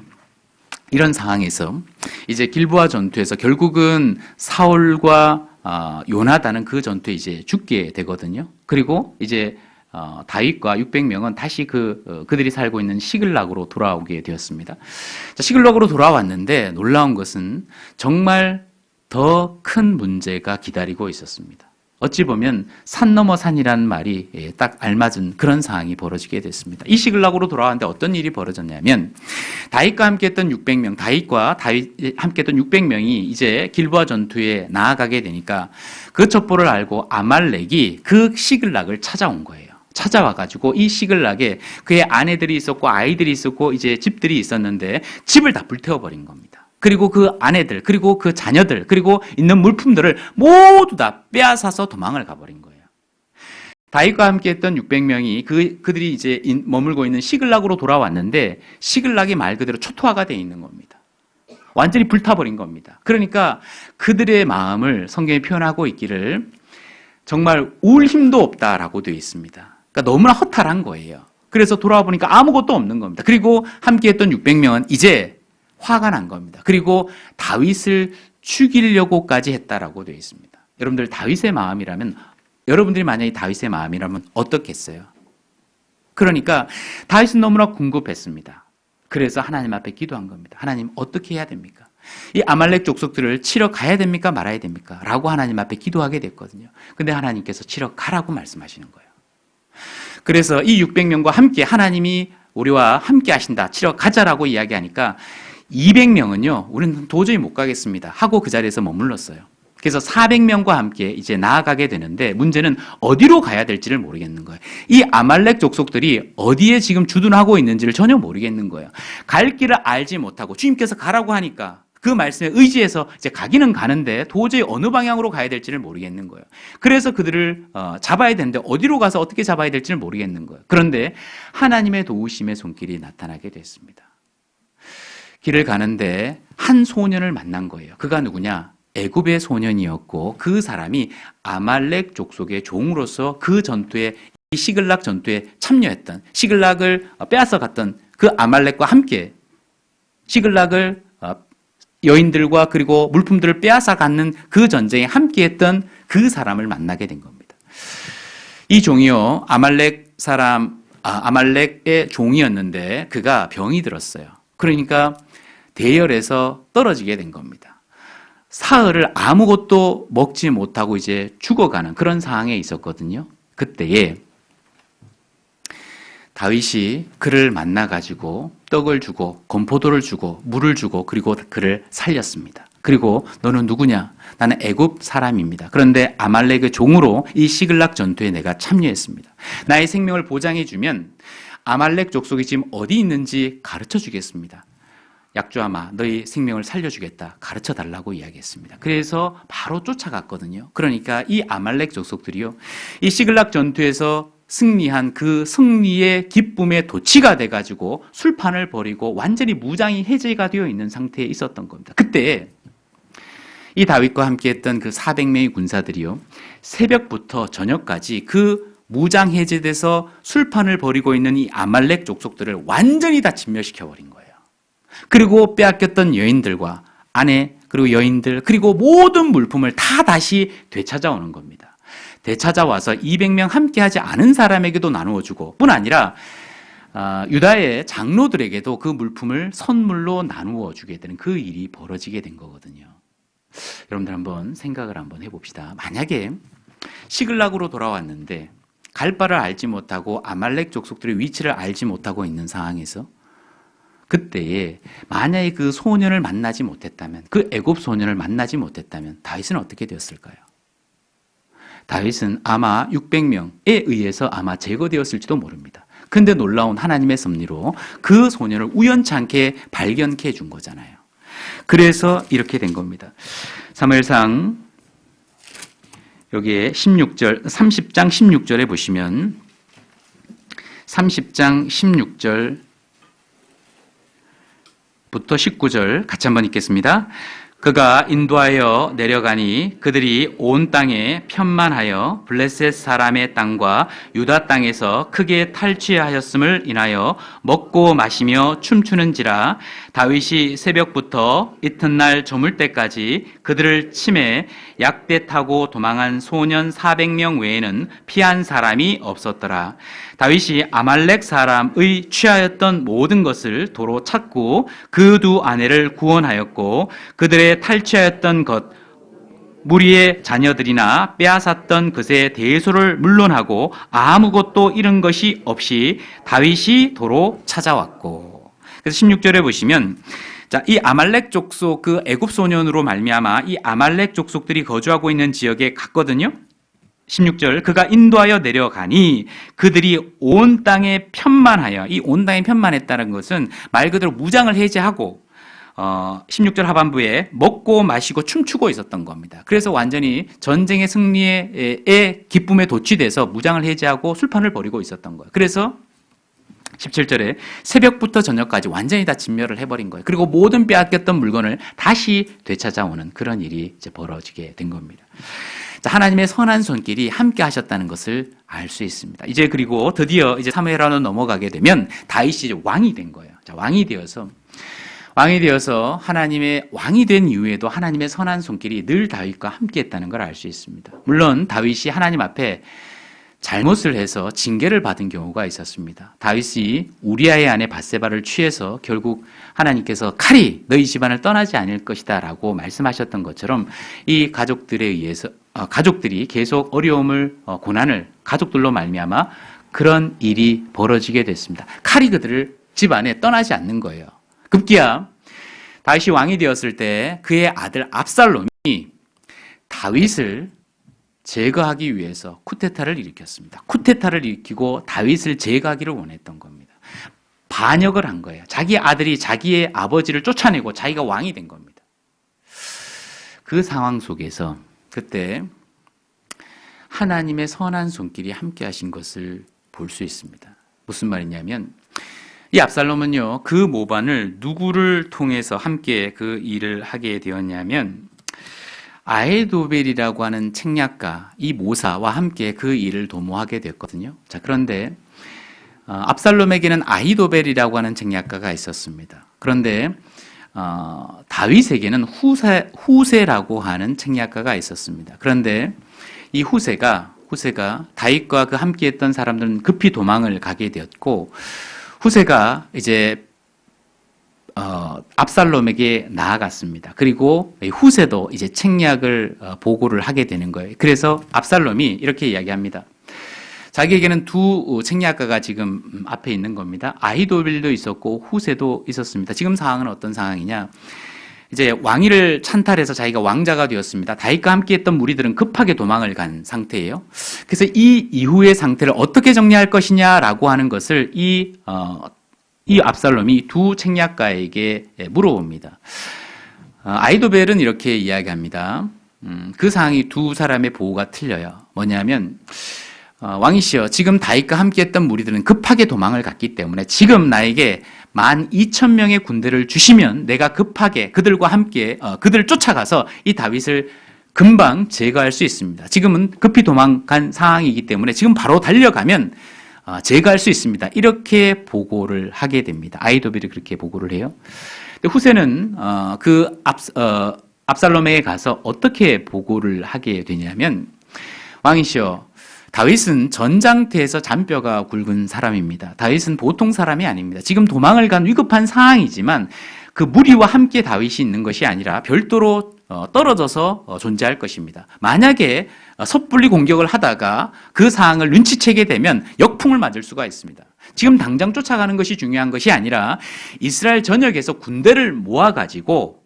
Speaker 1: 이런 상황에서 이제 길보아 전투에서 결국은 사울과 요나단은 그 전투에 이제 죽게 되거든요. 그리고 이제 다윗과 600명은 다시 그들이 살고 있는 시글락으로 돌아오게 되었습니다. 자, 시글락으로 돌아왔는데 놀라운 것은 정말 더 큰 문제가 기다리고 있었습니다. 어찌 보면 산 넘어 산이라는 말이 딱 알맞은 그런 상황이 벌어지게 됐습니다. 이 시글락으로 돌아왔는데 어떤 일이 벌어졌냐면 다윗과 함께했던 600명, 다윗과 함께했던 600명이 이제 길보아 전투에 나아가게 되니까 그 첩보를 알고 아말렉이 그 시글락을 찾아온 거예요. 찾아와가지고 이 시글락에 그의 아내들이 있었고 아이들이 있었고 이제 집들이 있었는데 집을 다 불태워버린 겁니다. 그리고 그 아내들, 그리고 그 자녀들, 그리고 있는 물품들을 모두 다 빼앗아서 도망을 가버린 거예요. 다윗과 함께했던 600명이 그들이 이제 머물고 있는 시글락으로 돌아왔는데 시글락이 말 그대로 초토화가 되어 있는 겁니다. 완전히 불타버린 겁니다. 그러니까 그들의 마음을 성경에 표현하고 있기를 정말 울 힘도 없다라고 되어 있습니다. 그러니까 너무나 허탈한 거예요. 그래서 돌아와 보니까 아무것도 없는 겁니다. 그리고 함께했던 600명은 이제 화가 난 겁니다. 그리고 다윗을 죽이려고까지 했다라고 되어 있습니다. 여러분들 다윗의 마음이라면, 여러분들이 만약에 다윗의 마음이라면 어떻겠어요? 그러니까 다윗은 너무나 궁급했습니다. 그래서 하나님 앞에 기도한 겁니다. 하나님, 어떻게 해야 됩니까? 이 아말렉 족속들을 치러 가야 됩니까? 말아야 됩니까? 라고 하나님 앞에 기도하게 됐거든요. 근데 하나님께서 치러 가라고 말씀하시는 거예요. 그래서 이 600명과 함께 하나님이 우리와 함께 하신다, 치러 가자라고 이야기하니까 200명은요, 우리는 도저히 못 가겠습니다 하고 그 자리에서 머물렀어요. 그래서 400명과 함께 이제 나아가게 되는데, 문제는 어디로 가야 될지를 모르겠는 거예요. 이 아말렉 족속들이 어디에 지금 주둔하고 있는지를 전혀 모르겠는 거예요. 갈 길을 알지 못하고 주님께서 가라고 하니까 그 말씀에 의지해서 이제 가기는 가는데 도저히 어느 방향으로 가야 될지를 모르겠는 거예요. 그래서 그들을 잡아야 되는데 어디로 가서 어떻게 잡아야 될지를 모르겠는 거예요. 그런데 하나님의 도우심의 손길이 나타나게 됐습니다. 길을 가는데 한 소년을 만난 거예요. 그가 누구냐? 애굽의 소년이었고, 그 사람이 아말렉 족속의 종으로서 그 전투에, 이 시글락 전투에 참여했던, 시글락을 빼앗아 갔던 그 아말렉과 함께 시글락을 여인들과 그리고 물품들을 빼앗아 갖는 그 전쟁에 함께했던 그 사람을 만나게 된 겁니다. 이 종이요, 아말렉의 종이었는데 그가 병이 들었어요. 그러니까 대열에서 떨어지게 된 겁니다. 사흘을 아무것도 먹지 못하고 이제 죽어가는 그런 상황에 있었거든요. 그때에 다윗이 그를 만나가지고 떡을 주고 건포도를 주고 물을 주고 그리고 그를 살렸습니다. 그리고 너는 누구냐? 나는 애굽 사람입니다. 그런데 아말렉의 종으로 이 시글락 전투에 내가 참여했습니다. 나의 생명을 보장해주면 아말렉 족속이 지금 어디 있는지 가르쳐 주겠습니다. 약조아마, 너희 생명을 살려주겠다, 가르쳐 달라고 이야기했습니다. 그래서 바로 쫓아갔거든요. 그러니까 이 아말렉 족속들이요, 이 시글락 전투에서 승리한 그 승리의 기쁨에 도취가 돼가지고 술판을 벌이고 완전히 무장이 해제가 되어 있는 상태에 있었던 겁니다. 그때 이 다윗과 함께했던 그 400명의 군사들이요, 새벽부터 저녁까지 그 무장 해제돼서 술판을 벌이고 있는 이 아말렉 족속들을 완전히 다 진멸시켜버린 거예요. 그리고 빼앗겼던 여인들과 아내, 그리고 여인들, 그리고 모든 물품을 다 다시 되찾아오는 겁니다. 되찾아와서 200명 함께하지 않은 사람에게도 나누어주고, 뿐 아니라 유다의 장로들에게도 그 물품을 선물로 나누어 주게 되는 그 일이 벌어지게 된 거거든요. 여러분들 한번 생각을 한번 해봅시다. 만약에 시글락으로 돌아왔는데 갈 바를 알지 못하고 아말렉 족속들의 위치를 알지 못하고 있는 상황에서 그때에 만약에 그 소년을 만나지 못했다면, 그 애굽 소년을 만나지 못했다면 다윗은 어떻게 되었을까요? 다윗은 아마 600명에 의해서 아마 제거되었을지도 모릅니다. 근데 놀라운 하나님의 섭리로 그 소년을 우연찮게 발견케 해준 거잖아요. 그래서 이렇게 된 겁니다. 사무엘상 여기에 30장 16절에 보시면 30장 16절 부터 19절 같이 한번 읽겠습니다. 그가 인도하여 내려가니 그들이 온 땅에 편만하여 블레셋 사람의 땅과 유다 땅에서 크게 탈취하였음을 인하여 먹고 마시며 춤추는지라. 다윗이 새벽부터 이튿날 저물 때까지 그들을 치매 약대 타고 도망한 소년 400명 외에는 피한 사람이 없었더라. 다윗이 아말렉 사람의 취하였던 모든 것을 도로 찾고 그 두 아내를 구원하였고, 그들의 탈취하였던 것 무리의 자녀들이나 빼앗았던 것의 대소를 물론하고 아무것도 잃은 것이 없이 다윗이 도로 찾아왔고. 그래서 16절에 보시면, 자, 이 아말렉 족속, 그 애굽 소년으로 말미암아 이 아말렉 족속들이 거주하고 있는 지역에 갔거든요. 16절, 그가 인도하여 내려가니 그들이 온 땅에 편만하여, 이 온 땅에 편만했다는 것은 말 그대로 무장을 해제하고 16절 하반부에 먹고 마시고 춤추고 있었던 겁니다. 그래서 완전히 전쟁의 승리의 기쁨에 도취돼서 무장을 해제하고 술판을 벌이고 있었던 거예요. 그래서 17절에 새벽부터 저녁까지 완전히 다 진멸을 해버린 거예요. 그리고 모든 빼앗겼던 물건을 다시 되찾아오는 그런 일이 이제 벌어지게 된 겁니다. 자, 하나님의 선한 손길이 함께 하셨다는 것을 알 수 있습니다. 이제 그리고 드디어 이제 사무엘하로 넘어가게 되면 다윗이 이제 왕이 된 거예요. 자, 왕이 되어서 하나님의 왕이 된 이후에도 하나님의 선한 손길이 늘 다윗과 함께 했다는 걸 알 수 있습니다. 물론 다윗이 하나님 앞에 잘못을 해서 징계를 받은 경우가 있었습니다. 다윗이 우리아의 아내 밧세바를 취해서 결국 하나님께서 칼이 너희 집안을 떠나지 않을 것이다 라고 말씀하셨던 것처럼 이 가족들에 의해서 가족들이 계속 어려움을 고난을 가족들로 말미암아 그런 일이 벌어지게 됐습니다. 칼이 그들을 집안에 떠나지 않는 거예요. 급기야 다윗이 왕이 되었을 때 그의 아들 압살롬이 다윗을 제거하기 위해서 쿠데타를 일으켰습니다. 쿠데타를 일으키고 다윗을 제거하기를 원했던 겁니다. 반역을 한 거예요. 자기 아들이 자기의 아버지를 쫓아내고 자기가 왕이 된 겁니다. 그 상황 속에서 그때 하나님의 선한 손길이 함께 하신 것을 볼 수 있습니다. 무슨 말이냐면 이 압살롬은요, 그 모반을 누구를 통해서 함께 그 일을 하게 되었냐면 아히도벨이라고 하는 책략가, 이 모사와 함께 그 일을 도모하게 됐거든요. 자, 그런데 압살롬에게는 아히도벨이라고 하는 책략가가 있었습니다. 그런데 다윗에게는 후세라고 하는 책략가가 있었습니다. 그런데 이 후세가 다윗과 그 함께했던 사람들은 급히 도망을 가게 되었고, 후세가 이제 압살롬에게 나아갔습니다. 그리고 후세도 이제 책략을 보고를 하게 되는 거예요. 그래서 압살롬이 이렇게 이야기합니다. 자기에게는 두 책략가가 지금 앞에 있는 겁니다. 아히도빌도 있었고 후세도 있었습니다. 지금 상황은 어떤 상황이냐? 이제 왕위를 찬탈해서 자기가 왕자가 되었습니다. 다윗과 함께했던 무리들은 급하게 도망을 간 상태예요. 그래서 이 이후의 상태를 어떻게 정리할 것이냐라고 하는 것을 이 압살롬이 두 책략가에게 물어봅니다. 아히도벨은 이렇게 이야기합니다. 그 상황이 두 사람의 보고가 틀려요. 뭐냐면 왕이시여, 지금 다윗과 함께했던 무리들은 급하게 도망을 갔기 때문에 지금 나에게 12,000명의 군대를 주시면 내가 급하게 그들과 함께 그들을 쫓아가서 이 다윗을 금방 제거할 수 있습니다. 지금은 급히 도망간 상황이기 때문에 지금 바로 달려가면 제거할 수 있습니다. 이렇게 보고를 하게 됩니다. 아히도벨이 그렇게 보고를 해요. 근데 후세는 압살롬에게 가서 어떻게 보고를 하게 되냐면, 왕이시여, 다윗은 전장터에서 잔뼈가 굵은 사람입니다. 다윗은 보통 사람이 아닙니다. 지금 도망을 간 위급한 상황이지만 그 무리와 함께 다윗이 있는 것이 아니라 별도로 떨어져서 존재할 것입니다. 만약에 섣불리 공격을 하다가 그 상황을 눈치채게 되면 역풍을 맞을 수가 있습니다. 지금 당장 쫓아가는 것이 중요한 것이 아니라 이스라엘 전역에서 군대를 모아가지고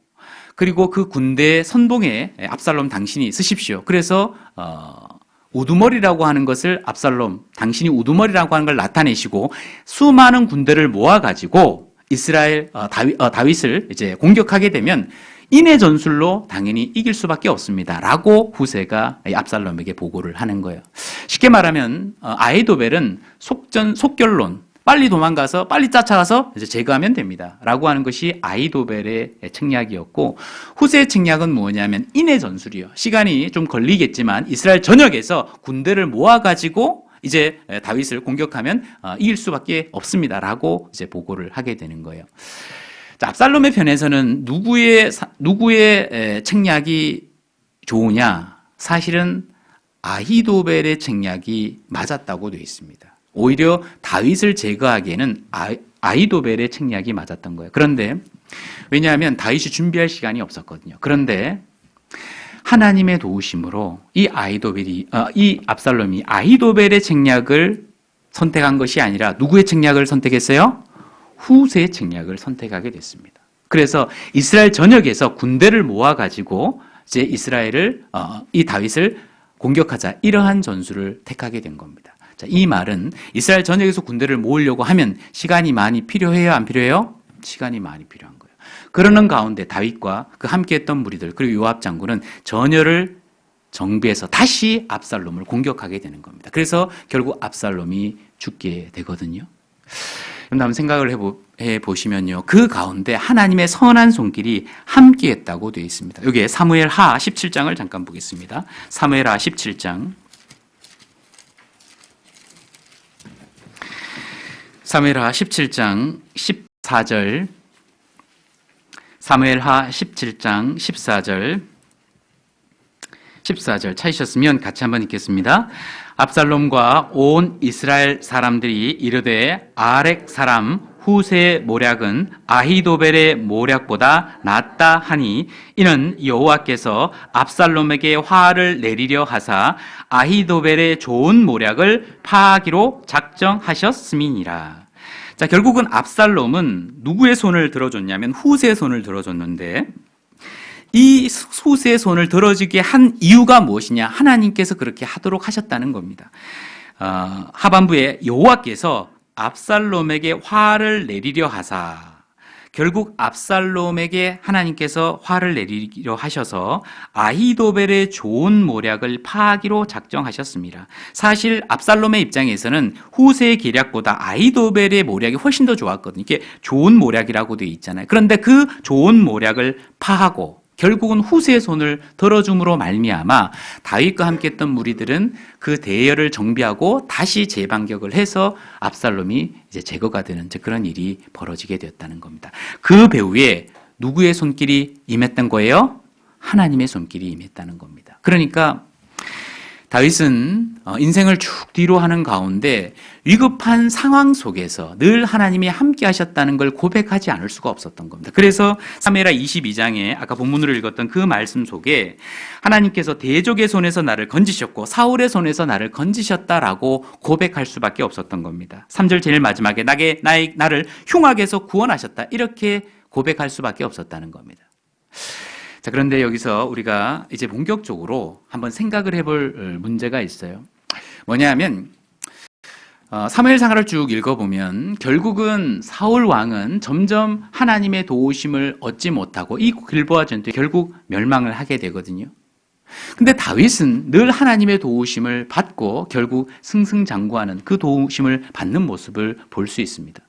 Speaker 1: 그리고 그 군대 선봉에 압살롬 당신이 쓰십시오. 그래서 우두머리라고 하는 것을 압살롬 당신이 우두머리라고 하는 걸 나타내시고 수많은 군대를 모아가지고 이스라엘 다윗을 이제 공격하게 되면 인의 전술로 당연히 이길 수밖에 없습니다라고 후세가 압살롬에게 보고를 하는 거예요. 쉽게 말하면 아히도벨은 속결론, 빨리 도망가서 빨리 쫓아가서 이제 제거하면 됩니다라고 하는 것이 아히도벨의 책략이었고, 후세의 책략은 뭐냐면 인의 전술이요. 시간이 좀 걸리겠지만 이스라엘 전역에서 군대를 모아가지고 이제 다윗을 공격하면 이길 수밖에 없습니다라고 이제 보고를 하게 되는 거예요. 자, 압살롬의 편에서는 누구의 책략이 좋으냐? 사실은 아히도벨의 책략이 맞았다고 되어 있습니다. 오히려 다윗을 제거하기에는 아히도벨의 책략이 맞았던 거예요. 그런데 왜냐하면 다윗이 준비할 시간이 없었거든요. 그런데 하나님의 도우심으로 이 압살롬이 아히도벨의 책략을 선택한 것이 아니라 누구의 책략을 선택했어요? 후세의 책략을 선택하게 됐습니다. 그래서 이스라엘 전역에서 군대를 모아가지고 이제 이 다윗을 공격하자, 이러한 전술을 택하게 된 겁니다. 자, 이 말은 이스라엘 전역에서 군대를 모으려고 하면 시간이 많이 필요해요, 안 필요해요? 시간이 많이 필요한 거예요. 그러는 가운데 다윗과 그 함께했던 무리들 그리고 요압 장군은 전열을 정비해서 다시 압살롬을 공격하게 되는 겁니다. 그래서 결국 압살롬이 죽게 되거든요. 한번 생각을 해보시면요. 그 가운데 하나님의 선한 손길이 함께했다고 되어 있습니다. 여기에 사무엘하 17장을 잠깐 보겠습니다. 사무엘하 17장. 사무엘하 17장 14절. 사무엘하 17장 14절 찾으셨으면 같이 한번 읽겠습니다. 압살롬과 온 이스라엘 사람들이 이르되 아렉 사람 후세의 모략은 아히도벨의 모략보다 낫다 하니 이는 여호와께서 압살롬에게 화를 내리려 하사 아히도벨의 좋은 모략을 파하기로 작정하셨음이니라. 자, 결국은 압살롬은 누구의 손을 들어줬냐면 후세의 손을 들어줬는데 이 후세의 손을 들어주게 한 이유가 무엇이냐? 하나님께서 그렇게 하도록 하셨다는 겁니다. 하반부에 여호와께서 압살롬에게 화를 내리려 하사, 결국 압살롬에게 하나님께서 화를 내리려 하셔서 아히도벨의 좋은 모략을 파하기로 작정하셨습니다. 사실 압살롬의 입장에서는 후세의 계략보다 아히도벨의 모략이 훨씬 더 좋았거든요. 이게 좋은 모략이라고 되어 있잖아요. 그런데 그 좋은 모략을 파하고 결국은 후세의 손을 들어줌으로 말미암아 다윗과 함께했던 무리들은 그 대열을 정비하고 다시 재반격을 해서 압살롬이 이제 제거가 되는 그런 일이 벌어지게 되었다는 겁니다. 그 배후에 누구의 손길이 임했던 거예요? 하나님의 손길이 임했다는 겁니다. 그러니까 다윗은 인생을 쭉 뒤로 하는 가운데 위급한 상황 속에서 늘 하나님이 함께 하셨다는 걸 고백하지 않을 수가 없었던 겁니다. 그래서 사무엘하 22장에 아까 본문으로 읽었던 그 말씀 속에 하나님께서 대적의 손에서 나를 건지셨고 사울의 손에서 나를 건지셨다라고 고백할 수밖에 없었던 겁니다. 3절 제일 마지막에 나를 흉악에서 구원하셨다 이렇게 고백할 수밖에 없었다는 겁니다. 자, 그런데 여기서 우리가 이제 본격적으로 한번 생각을 해볼 문제가 있어요. 뭐냐면 사무엘상하를 쭉 읽어보면 결국은 사울 왕은 점점 하나님의 도우심을 얻지 못하고 이 길보아 전투에 결국 멸망을 하게 되거든요. 근데 다윗은 늘 하나님의 도우심을 받고 결국 승승장구하는 그 도우심을 받는 모습을 볼 수 있습니다.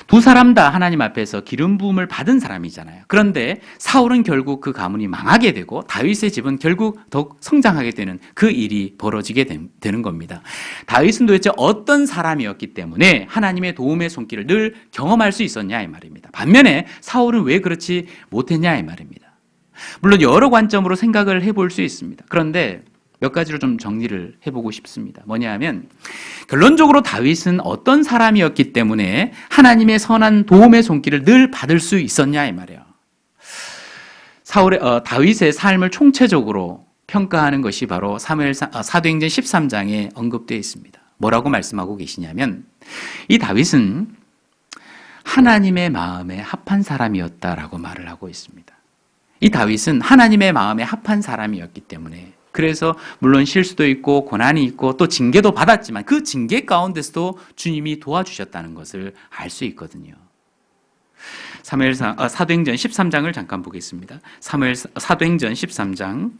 Speaker 1: 두 사람 다 하나님 앞에서 기름 부음을 받은 사람이잖아요. 그런데 사울은 결국 그 가문이 망하게 되고 다윗의 집은 결국 더욱 성장하게 되는 그 일이 벌어지게 되는 겁니다. 다윗은 도대체 어떤 사람이었기 때문에 하나님의 도움의 손길을 늘 경험할 수 있었냐 이 말입니다. 반면에 사울은 왜 그렇지 못했냐 이 말입니다. 물론 여러 관점으로 생각을 해볼 수 있습니다. 그런데 몇 가지로 좀 정리를 해보고 싶습니다. 뭐냐 하면 결론적으로 다윗은 어떤 사람이었기 때문에 하나님의 선한 도움의 손길을 늘 받을 수 있었냐 이 말이에요. 다윗의 삶을 총체적으로 평가하는 것이 바로 사도행전 13장에 언급되어 있습니다. 뭐라고 말씀하고 계시냐면 이 다윗은 하나님의 마음에 합한 사람이었다라고 말을 하고 있습니다. 이 다윗은 하나님의 마음에 합한 사람이었기 때문에 그래서 물론 실수도 있고 고난이 있고 또 징계도 받았지만 그 징계 가운데서도 주님이 도와주셨다는 것을 알 수 있거든요. 사도행전 13장을 잠깐 보겠습니다. 사도행전 13장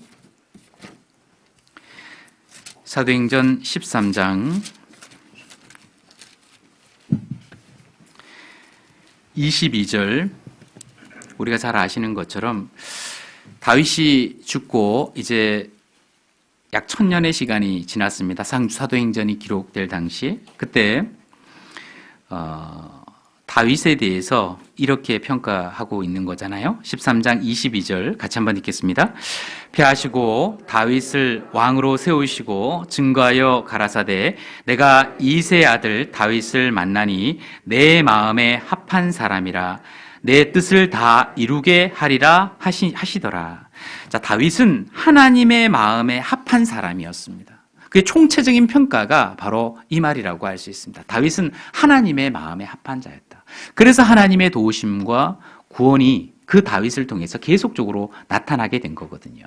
Speaker 1: 22절 우리가 잘 아시는 것처럼 다윗이 죽고 이제 약 1000년의 시간이 지났습니다. 사도행전이 기록될 당시 그때 다윗에 대해서 이렇게 평가하고 있는 거잖아요. 13장 22절 같이 한번 읽겠습니다. 패하시고 다윗을 왕으로 세우시고 증거하여 가라사대 내가 이새의 아들 다윗을 만나니 내 마음에 합한 사람이라 내 뜻을 다 이루게 하리라 하시더라. 자, 다윗은 하나님의 마음에 합한 사람이었습니다. 그의 총체적인 평가가 바로 이 말이라고 할 수 있습니다. 다윗은 하나님의 마음에 합한 자였다. 그래서 하나님의 도우심과 구원이 그 다윗을 통해서 계속적으로 나타나게 된 거거든요.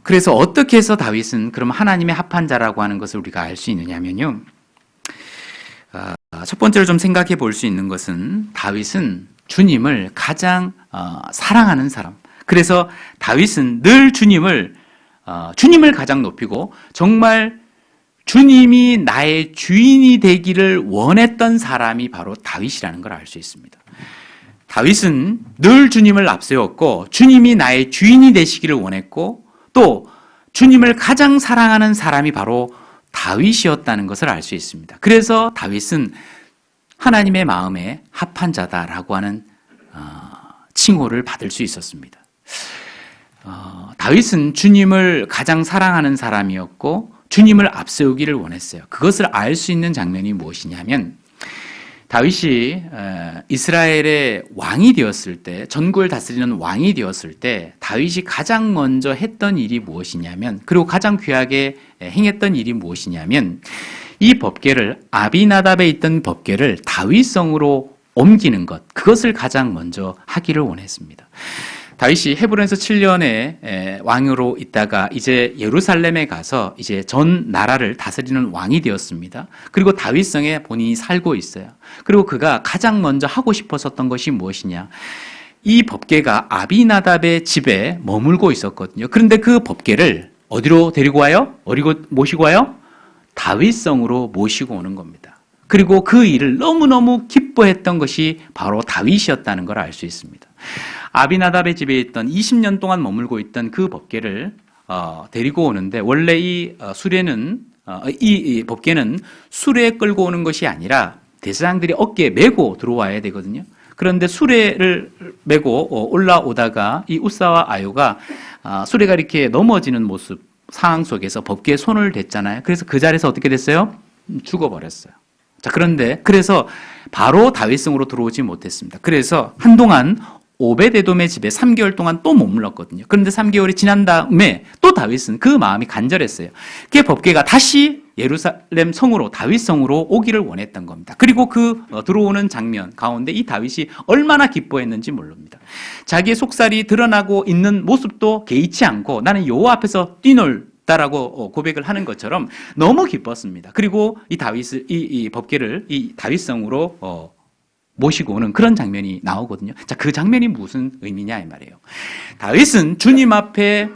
Speaker 1: 그래서 어떻게 해서 다윗은 그럼 하나님의 합한 자라고 하는 것을 우리가 알 수 있느냐면요. 첫 번째로 좀 생각해 볼 수 있는 것은 다윗은 주님을 가장 사랑하는 사람. 그래서 다윗은 늘 주님을 가장 높이고 정말 주님이 나의 주인이 되기를 원했던 사람이 바로 다윗이라는 걸 알 수 있습니다. 다윗은 늘 주님을 앞세웠고 주님이 나의 주인이 되시기를 원했고 또 주님을 가장 사랑하는 사람이 바로 다윗이었다는 것을 알 수 있습니다. 그래서 다윗은 하나님의 마음에 합한 자다라고 하는 칭호를 받을 수 있었습니다. 다윗은 주님을 가장 사랑하는 사람이었고 주님을 앞세우기를 원했어요. 그것을 알 수 있는 장면이 무엇이냐면 다윗이 이스라엘의 왕이 되었을 때, 전국을 다스리는 왕이 되었을 때 다윗이 가장 먼저 했던 일이 무엇이냐면, 그리고 가장 귀하게 행했던 일이 무엇이냐면 이 법궤를, 아비나답에 있던 법궤를 다윗성으로 옮기는 것, 그것을 가장 먼저 하기를 원했습니다. 다윗이 헤브론에서 7년의 왕으로 있다가 이제 예루살렘에 가서 이제 전 나라를 다스리는 왕이 되었습니다. 그리고 다윗성에 본인이 살고 있어요. 그리고 그가 가장 먼저 하고 싶었던 것이 무엇이냐? 이 법궤가 아비나답의 집에 머물고 있었거든요. 그런데 그 법궤를 어디로 데리고 와요? 어디로 모시고 와요? 다윗성으로 모시고 오는 겁니다. 그리고 그 일을 너무너무 기뻐했던 것이 바로 다윗이었다는 걸 알 수 있습니다. 아비나답의 집에 있던 20년 동안 머물고 있던 그 법궤를 데리고 오는데, 원래 이 수레는 이 법궤는 수레에 끌고 오는 것이 아니라 대제사장들이 어깨에 메고 들어와야 되거든요. 그런데 수레를 메고 올라오다가 이 우사와 아요가 수레가 이렇게 넘어지는 모습, 상황 속에서 법궤에 손을 댔잖아요. 그래서 그 자리에서 어떻게 됐어요? 죽어버렸어요. 자, 그래서 바로 다윗성으로 들어오지 못했습니다. 그래서 한동안 오베데돔의 집에 3개월 동안 또 머물렀거든요. 그런데 3개월이 지난 다음에 또 다윗은 그 마음이 간절했어요. 그 법궤가 다시 예루살렘 성으로, 다윗 성으로 오기를 원했던 겁니다. 그리고 그 들어오는 장면 가운데 이 다윗이 얼마나 기뻐했는지 모릅니다. 자기의 속살이 드러나고 있는 모습도 개의치 않고 나는 여호와 앞에서 뛰놀다라고 고백을 하는 것처럼 너무 기뻤습니다. 그리고 이 다윗을, 이 법궤를 이 다윗 성으로 모시고 오는 그런 장면이 나오거든요. 자, 그 장면이 무슨 의미냐 이 말이에요. 다윗은 주님 앞에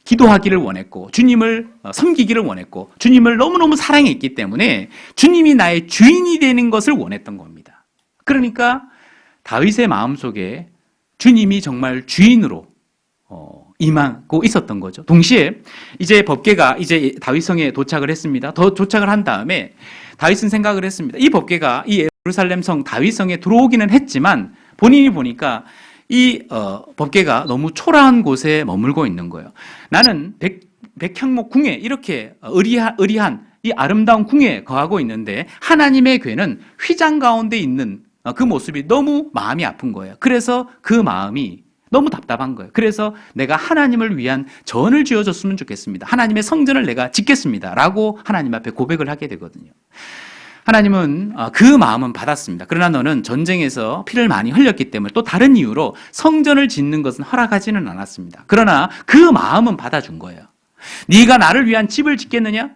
Speaker 1: 기도하기를 원했고 주님을 섬기기를 원했고 주님을 너무너무 사랑했기 때문에 주님이 나의 주인이 되는 것을 원했던 겁니다. 그러니까 다윗의 마음속에 주님이 정말 주인으로 임하고 있었던 거죠. 동시에 이제 법궤가 이제 다윗성에 도착을 했습니다. 도착을 한 다음에 다윗은 생각을 했습니다. 이 법궤가 이 예루살렘 성 다윗성에 들어오기는 했지만 본인이 보니까 이 법궤가 너무 초라한 곳에 머물고 있는 거예요. 나는 백향목 궁에 이렇게 의리한 이 아름다운 궁에 거하고 있는데 하나님의 궤는 휘장 가운데 있는 그 모습이 너무 마음이 아픈 거예요. 그래서 그 마음이 너무 답답한 거예요. 그래서 내가 하나님을 위한 전을 지어줬으면 좋겠습니다. 하나님의 성전을 내가 짓겠습니다. 라고 하나님 앞에 고백을 하게 되거든요. 하나님은 그 마음은 받았습니다. 그러나 너는 전쟁에서 피를 많이 흘렸기 때문에 또 다른 이유로 성전을 짓는 것은 허락하지는 않았습니다. 그러나 그 마음은 받아준 거예요. 네가 나를 위한 집을 짓겠느냐?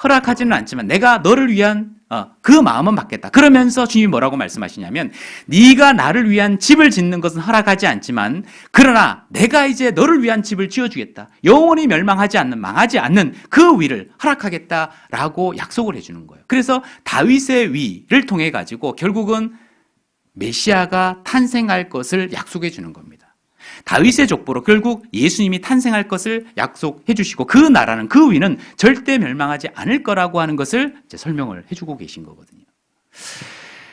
Speaker 1: 허락하지는 않지만 내가 너를 위한 그 마음은 받겠다. 그러면서 주님이 뭐라고 말씀하시냐면 네가 나를 위한 집을 짓는 것은 허락하지 않지만 그러나 내가 이제 너를 위한 집을 지어주겠다. 영원히 멸망하지 않는, 망하지 않는 그 위를 허락하겠다라고 약속을 해주는 거예요. 그래서 다윗의 위를 통해 가지고 결국은 메시아가 탄생할 것을 약속해 주는 겁니다. 다윗의 족보로 결국 예수님이 탄생할 것을 약속해 주시고 그 나라는, 그 위는 절대 멸망하지 않을 거라고 하는 것을 이제 설명을 해주고 계신 거거든요.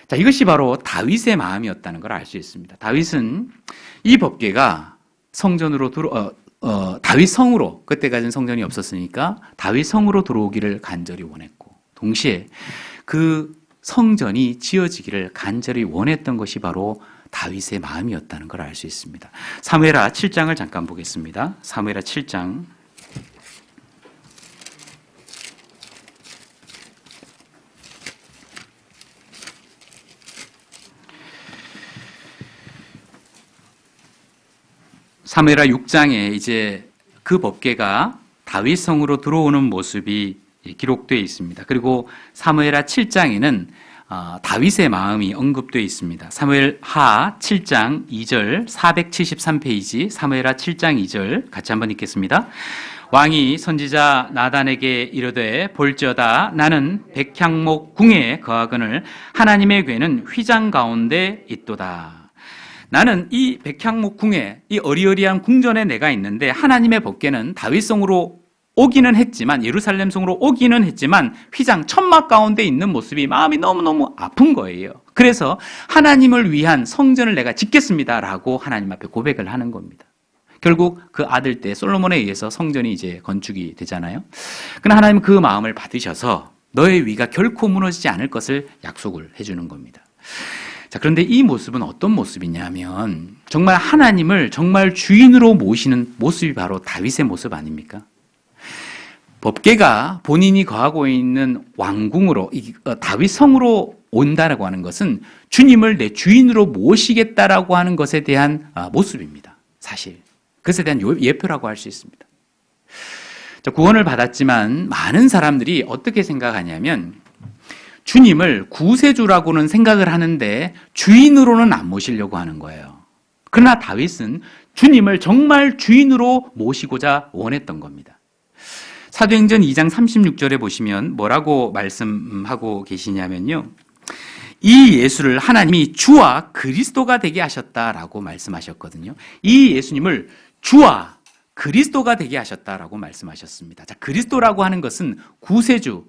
Speaker 1: 자, 이것이 바로 다윗의 마음이었다는 걸 알 수 있습니다. 다윗은 이 법궤가 성전으로 다윗 성으로, 그때까지는 성전이 없었으니까 다윗 성으로 들어오기를 간절히 원했고 동시에 그 성전이 지어지기를 간절히 원했던 것이 바로 다윗의 마음이었다는 걸 알 수 있습니다. 사무엘하 7장을 잠깐 보겠습니다. 사무엘하 7장. 사무엘하 6장에 이제 그 법궤가 다윗 성으로 들어오는 모습이 기록되어 있습니다. 그리고 사무엘하 7장에는 다윗의 마음이 언급되어 있습니다. 사무엘하 7장 2절 473페이지 사무엘하 7장 2절 같이 한번 읽겠습니다. 왕이 선지자 나단에게 이르되 볼지어다 나는 백향목 궁에 거하거늘 하나님의 궤는 휘장 가운데 있도다. 나는 이 백향목 궁에 이 어리어리한 궁전에 내가 있는데 하나님의 법궤는 다윗성으로 오기는 했지만 예루살렘 성으로 오기는 했지만 휘장 천막 가운데 있는 모습이 마음이 너무너무 아픈 거예요. 그래서 하나님을 위한 성전을 내가 짓겠습니다라고 하나님 앞에 고백을 하는 겁니다. 결국 그 아들 때 솔로몬에 의해서 성전이 이제 건축이 되잖아요. 그러나 하나님은 그 마음을 받으셔서 너의 위가 결코 무너지지 않을 것을 약속을 해주는 겁니다. 자, 그런데 이 모습은 어떤 모습이냐면 정말 하나님을 정말 주인으로 모시는 모습이 바로 다윗의 모습 아닙니까? 법궤가 본인이 거하고 있는 왕궁으로 다윗 성으로 온다라고 하는 것은 주님을 내 주인으로 모시겠다라고 하는 것에 대한 모습입니다. 사실 그것에 대한 예표라고 할 수 있습니다. 구원을 받았지만 많은 사람들이 어떻게 생각하냐면 주님을 구세주라고는 생각을 하는데 주인으로는 안 모시려고 하는 거예요. 그러나 다윗은 주님을 정말 주인으로 모시고자 원했던 겁니다. 사도행전 2장 36절에 보시면 뭐라고 말씀하고 계시냐면요. 이 예수를 하나님이 주와 그리스도가 되게 하셨다라고 말씀하셨거든요. 이 예수님을 주와 그리스도가 되게 하셨다라고 말씀하셨습니다. 자, 그리스도라고 하는 것은 구세주,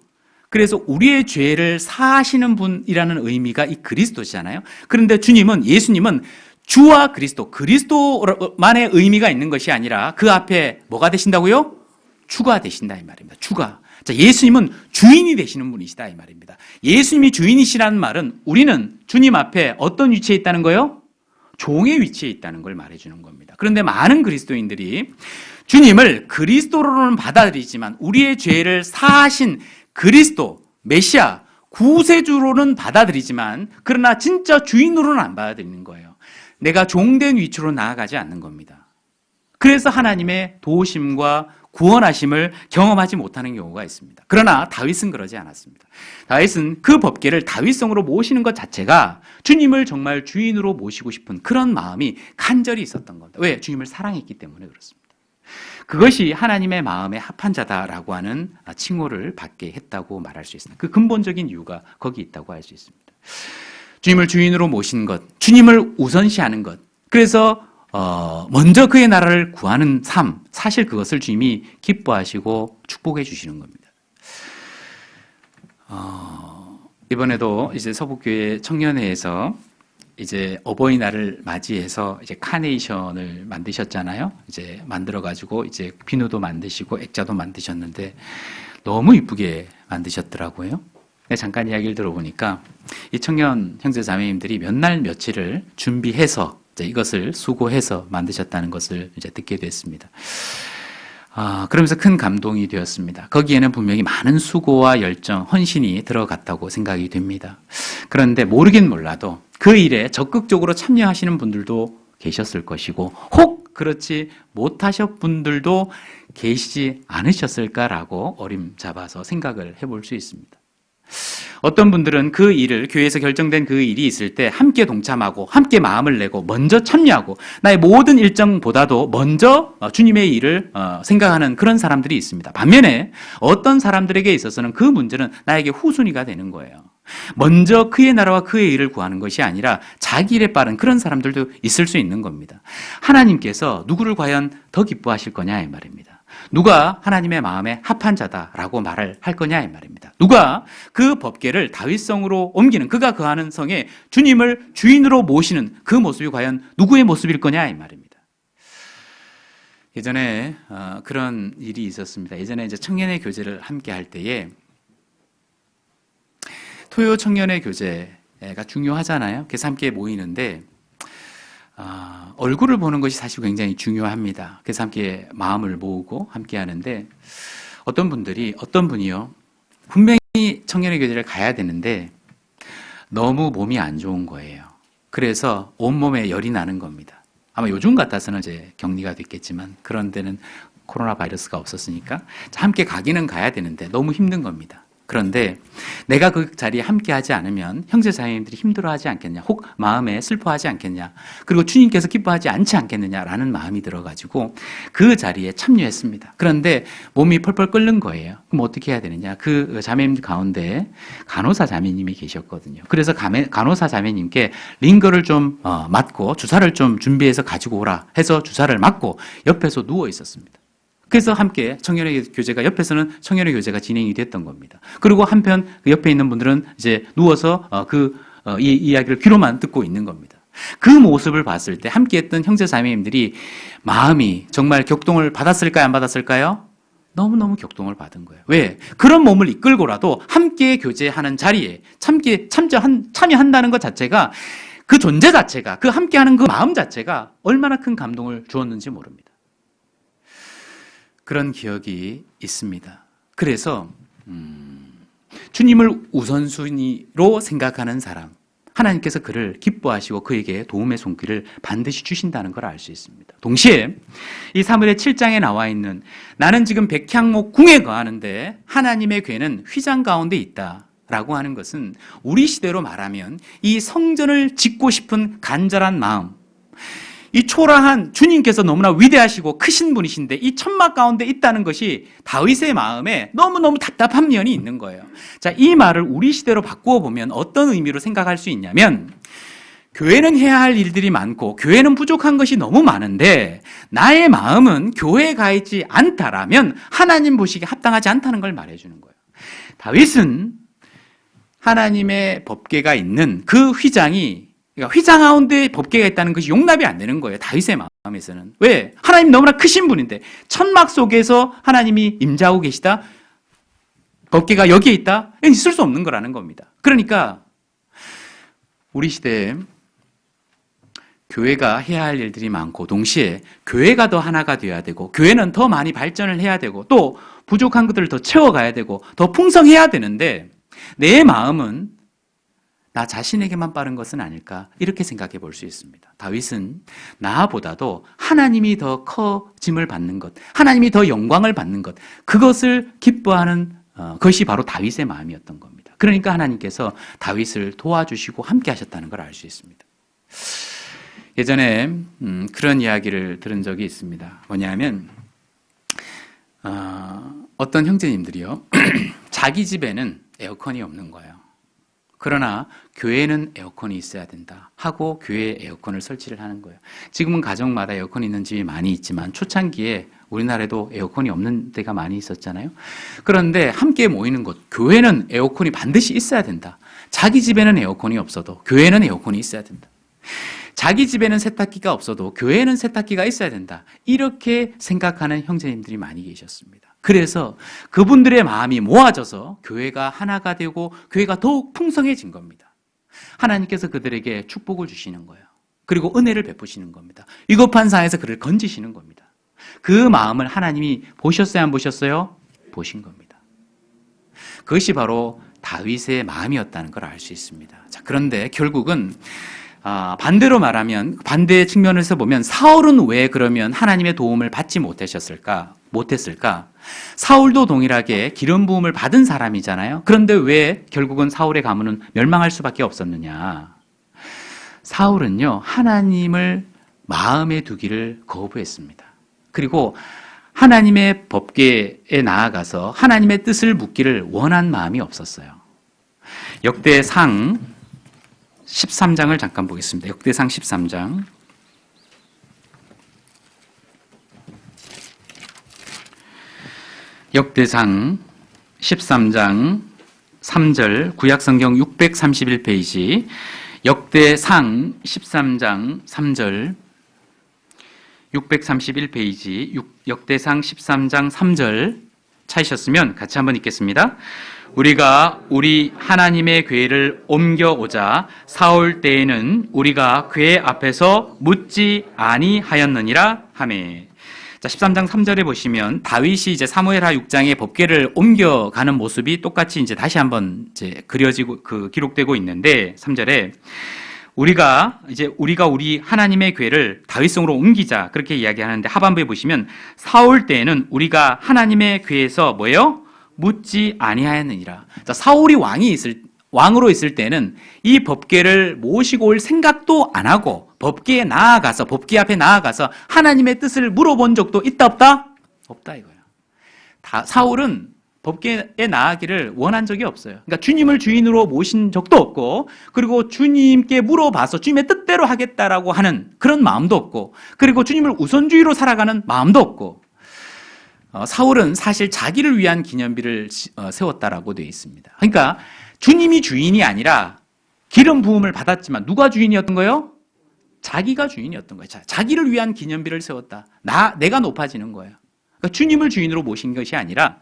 Speaker 1: 그래서 우리의 죄를 사하시는 분이라는 의미가 이 그리스도잖아요. 그런데 예수님은 주와 그리스도, 그리스도만의 의미가 있는 것이 아니라 그 앞에 뭐가 되신다고요? 주가 되신다 이 말입니다. 주가. 자, 예수님은 주인이 되시는 분이시다 이 말입니다. 예수님이 주인이시라는 말은 우리는 주님 앞에 어떤 위치에 있다는 거예요? 종의 위치에 있다는 걸 말해주는 겁니다. 그런데 많은 그리스도인들이 주님을 그리스도로는 받아들이지만 우리의 죄를 사하신 그리스도, 메시아, 구세주로는 받아들이지만 그러나 진짜 주인으로는 안 받아들이는 거예요. 내가 종된 위치로 나아가지 않는 겁니다. 그래서 하나님의 도우심과 구원하심을 경험하지 못하는 경우가 있습니다. 그러나 다윗은 그러지 않았습니다. 다윗은 그 법궤를 다윗성으로 모시는 것 자체가 주님을 정말 주인으로 모시고 싶은 그런 마음이 간절히 있었던 겁니다. 왜? 주님을 사랑했기 때문에 그렇습니다. 그것이 하나님의 마음에 합한 자다라고 하는 칭호를 받게 했다고 말할 수 있습니다. 그 근본적인 이유가 거기 있다고 할 수 있습니다. 주님을 주인으로 모신 것, 주님을 우선시하는 것, 그래서 먼저 그의 나라를 구하는 삶, 사실 그것을 주님이 기뻐하시고 축복해 주시는 겁니다. 이번에도 이제 서북교회 청년회에서 이제 어버이날을 맞이해서 이제 카네이션을 만드셨잖아요. 이제 만들어가지고 이제 비누도 만드시고 액자도 만드셨는데 너무 이쁘게 만드셨더라고요. 잠깐 이야기를 들어보니까 이 청년 형제 자매님들이 몇 날 며칠을 준비해서 이것을 수고해서 만드셨다는 것을 이제 듣게 됐습니다. 그러면서 큰 감동이 되었습니다. 거기에는 분명히 많은 수고와 열정, 헌신이 들어갔다고 생각이 됩니다. 그런데 모르긴 몰라도 그 일에 적극적으로 참여하시는 분들도 계셨을 것이고 혹 그렇지 못하셨 분들도 계시지 않으셨을까라고 어림잡아서 생각을 해볼 수 있습니다. 어떤 분들은 그 일을, 교회에서 결정된 그 일이 있을 때 함께 동참하고 함께 마음을 내고 먼저 참여하고 나의 모든 일정보다도 먼저 주님의 일을 생각하는 그런 사람들이 있습니다. 반면에 어떤 사람들에게 있어서는 그 문제는 나에게 후순위가 되는 거예요. 먼저 그의 나라와 그의 일을 구하는 것이 아니라 자기 일에 빠른 그런 사람들도 있을 수 있는 겁니다. 하나님께서 누구를 과연 더 기뻐하실 거냐 이 말입니다. 누가 하나님의 마음에 합한 자다라고 말을 할 거냐 이 말입니다. 누가 그 법궤를 다윗성으로 옮기는, 그가 거하는 성에 주님을 주인으로 모시는 그 모습이 과연 누구의 모습일 거냐 이 말입니다. 예전에 그런 일이 있었습니다. 예전에 이제 청년의 교제를 함께 할 때에 토요 청년의 교제가 중요하잖아요. 그래서 함께 모이는데 얼굴을 보는 것이 사실 굉장히 중요합니다. 그래서 함께 마음을 모으고 함께 하는데 어떤 분이요. 분명히 청년의 교제를 가야 되는데 너무 몸이 안 좋은 거예요. 그래서 온몸에 열이 나는 겁니다. 아마 요즘 같아서는 이제 격리가 됐겠지만 그런 데는 코로나 바이러스가 없었으니까 함께 가기는 가야 되는데 너무 힘든 겁니다. 그런데 내가 그 자리에 함께하지 않으면 형제자매님들이 힘들어하지 않겠냐, 혹 마음에 슬퍼하지 않겠냐, 그리고 주님께서 기뻐하지 않지 않겠느냐라는 마음이 들어가지고 그 자리에 참여했습니다. 그런데 몸이 펄펄 끓는 거예요. 그럼 어떻게 해야 되느냐? 그 자매님 가운데 간호사 자매님이 계셨거든요. 그래서 간호사 자매님께 링거를 좀 맞고 주사를 좀 준비해서 가지고 오라 해서 주사를 맞고 옆에서 누워 있었습니다. 그래서 함께 청년의 교제가, 옆에서는 청년의 교제가 진행이 됐던 겁니다. 그리고 한편 그 옆에 있는 분들은 이제 누워서 이 이야기를 귀로만 듣고 있는 겁니다. 그 모습을 봤을 때 함께 했던 형제 자매님들이 마음이 정말 격동을 받았을까요? 안 받았을까요? 너무너무 격동을 받은 거예요. 왜? 그런 몸을 이끌고라도 함께 교제하는 자리에 참여한다는 것 자체가, 그 존재 자체가, 그 함께하는 그 마음 자체가 얼마나 큰 감동을 주었는지 모릅니다. 그런 기억이 있습니다. 그래서 주님을 우선순위로 생각하는 사람, 하나님께서 그를 기뻐하시고 그에게 도움의 손길을 반드시 주신다는 걸 알 수 있습니다. 동시에 이 사무엘의 7장에 나와 있는 나는 지금 백향목 궁에 거하는데 하나님의 궤는 휘장 가운데 있다 라고 하는 것은 우리 시대로 말하면 이 성전을 짓고 싶은 간절한 마음, 이 초라한 주님께서 너무나 위대하시고 크신 분이신데 이 천막 가운데 있다는 것이 다윗의 마음에 너무너무 답답한 면이 있는 거예요. 자, 이 말을 우리 시대로 바꾸어 보면 어떤 의미로 생각할 수 있냐면, 교회는 해야 할 일들이 많고 교회는 부족한 것이 너무 많은데 나의 마음은 교회에 가 있지 않다라면 하나님 보시기에 합당하지 않다는 걸 말해주는 거예요. 다윗은 하나님의 법궤가 있는 그 휘장이, 그러니까 휘장 가운데 법궤가 있다는 것이 용납이 안 되는 거예요. 다윗의 마음에서는. 왜? 하나님 너무나 크신 분인데 천막 속에서 하나님이 임재하고 계시다? 법궤가 여기에 있다? 있을 수 없는 거라는 겁니다. 그러니까 우리 시대에 교회가 해야 할 일들이 많고 동시에 교회가 더 하나가 되어야 되고 교회는 더 많이 발전을 해야 되고 또 부족한 것들을 더 채워가야 되고 더 풍성해야 되는데 내 마음은 나 자신에게만 빠른 것은 아닐까, 이렇게 생각해 볼 수 있습니다. 다윗은 나보다도 하나님이 더 커짐을 받는 것, 하나님이 더 영광을 받는 것, 그것을 기뻐하는 것이 바로 다윗의 마음이었던 겁니다. 그러니까 하나님께서 다윗을 도와주시고 함께 하셨다는 걸 알 수 있습니다. 예전에 그런 이야기를 들은 적이 있습니다. 뭐냐면 어떤 형제님들이요 자기 집에는 에어컨이 없는 거예요. 그러나 교회는 에어컨이 있어야 된다 하고 교회에 에어컨을 설치를 하는 거예요. 지금은 가정마다 에어컨이 있는 집이 많이 있지만 초창기에 우리나라에도 에어컨이 없는 데가 많이 있었잖아요. 그런데 함께 모이는 곳, 교회는 에어컨이 반드시 있어야 된다. 자기 집에는 에어컨이 없어도 교회는 에어컨이 있어야 된다. 자기 집에는 세탁기가 없어도 교회는 세탁기가 있어야 된다. 이렇게 생각하는 형제님들이 많이 계셨습니다. 그래서 그분들의 마음이 모아져서 교회가 하나가 되고 교회가 더욱 풍성해진 겁니다. 하나님께서 그들에게 축복을 주시는 거예요. 그리고 은혜를 베푸시는 겁니다. 위급한 상황에서 그를 건지시는 겁니다. 그 마음을 하나님이 보셨어요? 안 보셨어요? 보신 겁니다. 그것이 바로 다윗의 마음이었다는 걸 알 수 있습니다. 자, 그런데 결국은 반대로 말하면, 반대의 측면에서 보면 사울은 왜 그러면 하나님의 도움을 받지 못했을까? 사울도 동일하게 기름 부음을 받은 사람이잖아요. 그런데 왜 결국은 사울의 가문은 멸망할 수밖에 없었느냐? 사울은요, 하나님을 마음에 두기를 거부했습니다. 그리고 하나님의 법궤에 나아가서 하나님의 뜻을 묻기를 원한 마음이 없었어요. 역대상 13장을 잠깐 보겠습니다. 역대상 13장. 역대상 13장 3절, 구약성경 631페이지, 역대상 13장 3절, 631페이지, 역대상 13장 3절 찾으셨으면 같이 한번 읽겠습니다. 우리가 우리 하나님의 궤를 옮겨오자 사울 때에는 우리가 궤 앞에서 묻지 아니하였느니라 하매. 자, 13장 3절에 보시면 다윗이 이제 사무엘하 6장의 법궤를 옮겨가는 모습이 똑같이 이제 다시 한번 이제 그려지고 기록되고 있는데 3절에 우리가 우리 하나님의 궤를 다윗성으로 옮기자 그렇게 이야기하는데 하반부에 보시면 사울 때에는 우리가 하나님의 궤에서 뭐예요? 묻지 아니하였느니라. 자, 사울이 왕으로 있을 때는 이 법궤를 모시고 올 생각도 안 하고 법궤 앞에 나아가서 하나님의 뜻을 물어본 적도 있다 없다? 없다 이거예요. 사울은 법궤에 나아가기를 원한 적이 없어요. 그러니까 주님을 주인으로 모신 적도 없고, 그리고 주님께 물어봐서 주님의 뜻대로 하겠다라고 하는 그런 마음도 없고, 그리고 주님을 우선주의로 살아가는 마음도 없고, 사울은 사실 자기를 위한 기념비를 세웠다라고 되어 있습니다. 그러니까 주님이 주인이 아니라 기름 부음을 받았지만 누가 주인이었던 거예요? 자기가 주인이었던 거예요. 자기를 위한 기념비를 세웠다. 내가 높아지는 거예요. 그러니까 주님을 주인으로 모신 것이 아니라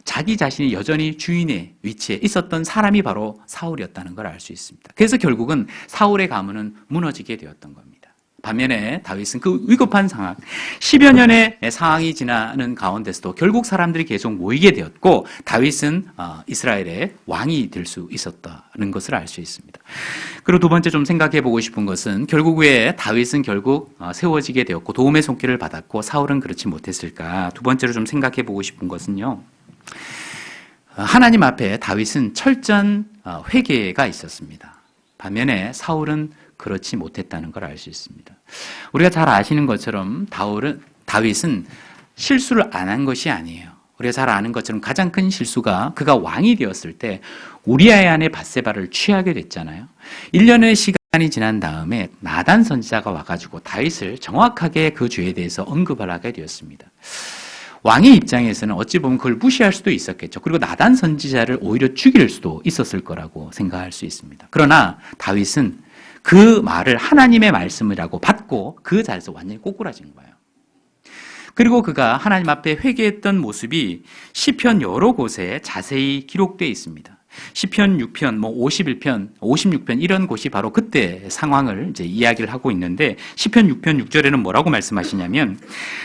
Speaker 1: 자기 자신이 여전히 주인의 위치에 있었던 사람이 바로 사울이었다는 걸 알 수 있습니다. 그래서 결국은 사울의 가문은 무너지게 되었던 겁니다. 반면에 다윗은 그 위급한 상황, 10여 년의 상황이 지나는 가운데서도 결국 사람들이 계속 모이게 되었고, 다윗은 이스라엘의 왕이 될 수 있었다는 것을 알 수 있습니다. 그리고 두 번째 좀 생각해 보고 싶은 것은, 결국 왜 다윗은 결국 세워지게 되었고 도움의 손길을 받았고 사울은 그렇지 못했을까? 두 번째로 좀 생각해 보고 싶은 것은요, 하나님 앞에 다윗은 철저한 회개가 있었습니다. 반면에 사울은 그렇지 못했다는 걸 알 수 있습니다. 우리가 잘 아시는 것처럼 다윗은 실수를 안 한 것이 아니에요. 우리가 잘 아는 것처럼 가장 큰 실수가 그가 왕이 되었을 때 우리아의 아내 밧세바를 취하게 됐잖아요. 1년의 시간이 지난 다음에 나단 선지자가 와가지고 다윗을 정확하게 그 죄에 대해서 언급을 하게 되었습니다. 왕의 입장에서는 어찌 보면 그걸 무시할 수도 있었겠죠. 그리고 나단 선지자를 오히려 죽일 수도 있었을 거라고 생각할 수 있습니다. 그러나 다윗은 그 말을 하나님의 말씀이라고 받고 그 자리에서 완전히 꼬꾸라진 거예요. 그리고 그가 하나님 앞에 회개했던 모습이 시편 여러 곳에 자세히 기록되어 있습니다. 시편 6편, 51편, 56편 이런 곳이 바로 그때 상황을 이제 이야기를 하고 있는데, 시편 6편 6절에는 뭐라고 말씀하시냐면,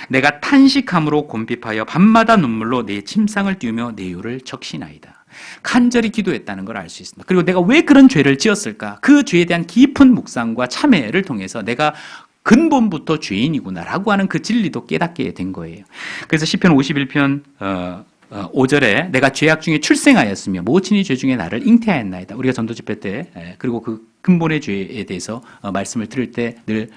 Speaker 1: 내가 탄식함으로 곤핍하여 밤마다 눈물로 내 침상을 띄우며 내 유를 적시나이다. 간절히 기도했다는 걸 알 수 있습니다. 그리고 내가 왜 그런 죄를 지었을까? 그 죄에 대한 깊은 묵상과 참회를 통해서 내가 근본부터 죄인이구나라고 하는 그 진리도 깨닫게 된 거예요. 그래서 시편 51편 5절에 내가 죄악 중에 출생하였으며 모친이 죄 중에 나를 잉태하였나이다. 우리가 전도 집회 때 그리고 그 근본의 죄에 대해서 말씀을 들을 때 늘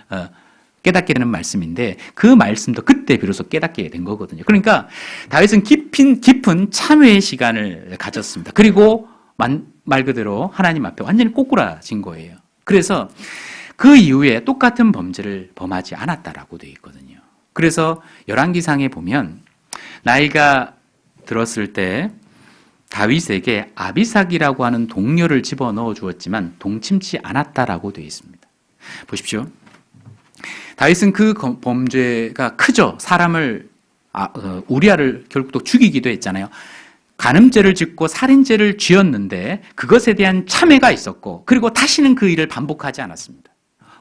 Speaker 1: 깨닫게 되는 말씀인데, 그 말씀도 그때 비로소 깨닫게 된 거거든요. 그러니까 다윗은 깊은 참회의 시간을 가졌습니다. 그리고 말 그대로 하나님 앞에 완전히 꼬꾸라진 거예요. 그래서 그 이후에 똑같은 범죄를 범하지 않았다라고 되어 있거든요. 그래서 열왕기상에 보면 나이가 들었을 때 다윗에게 아비삭이라고 하는 동료를 집어넣어 주었지만 동침치 않았다라고 되어 있습니다. 보십시오. 다윗은 그 범죄가 크죠. 사람을 우리아를 결국 또 죽이기도 했잖아요. 간음죄를 짓고 살인죄를 지었는데 그것에 대한 참회가 있었고, 그리고 다시는 그 일을 반복하지 않았습니다.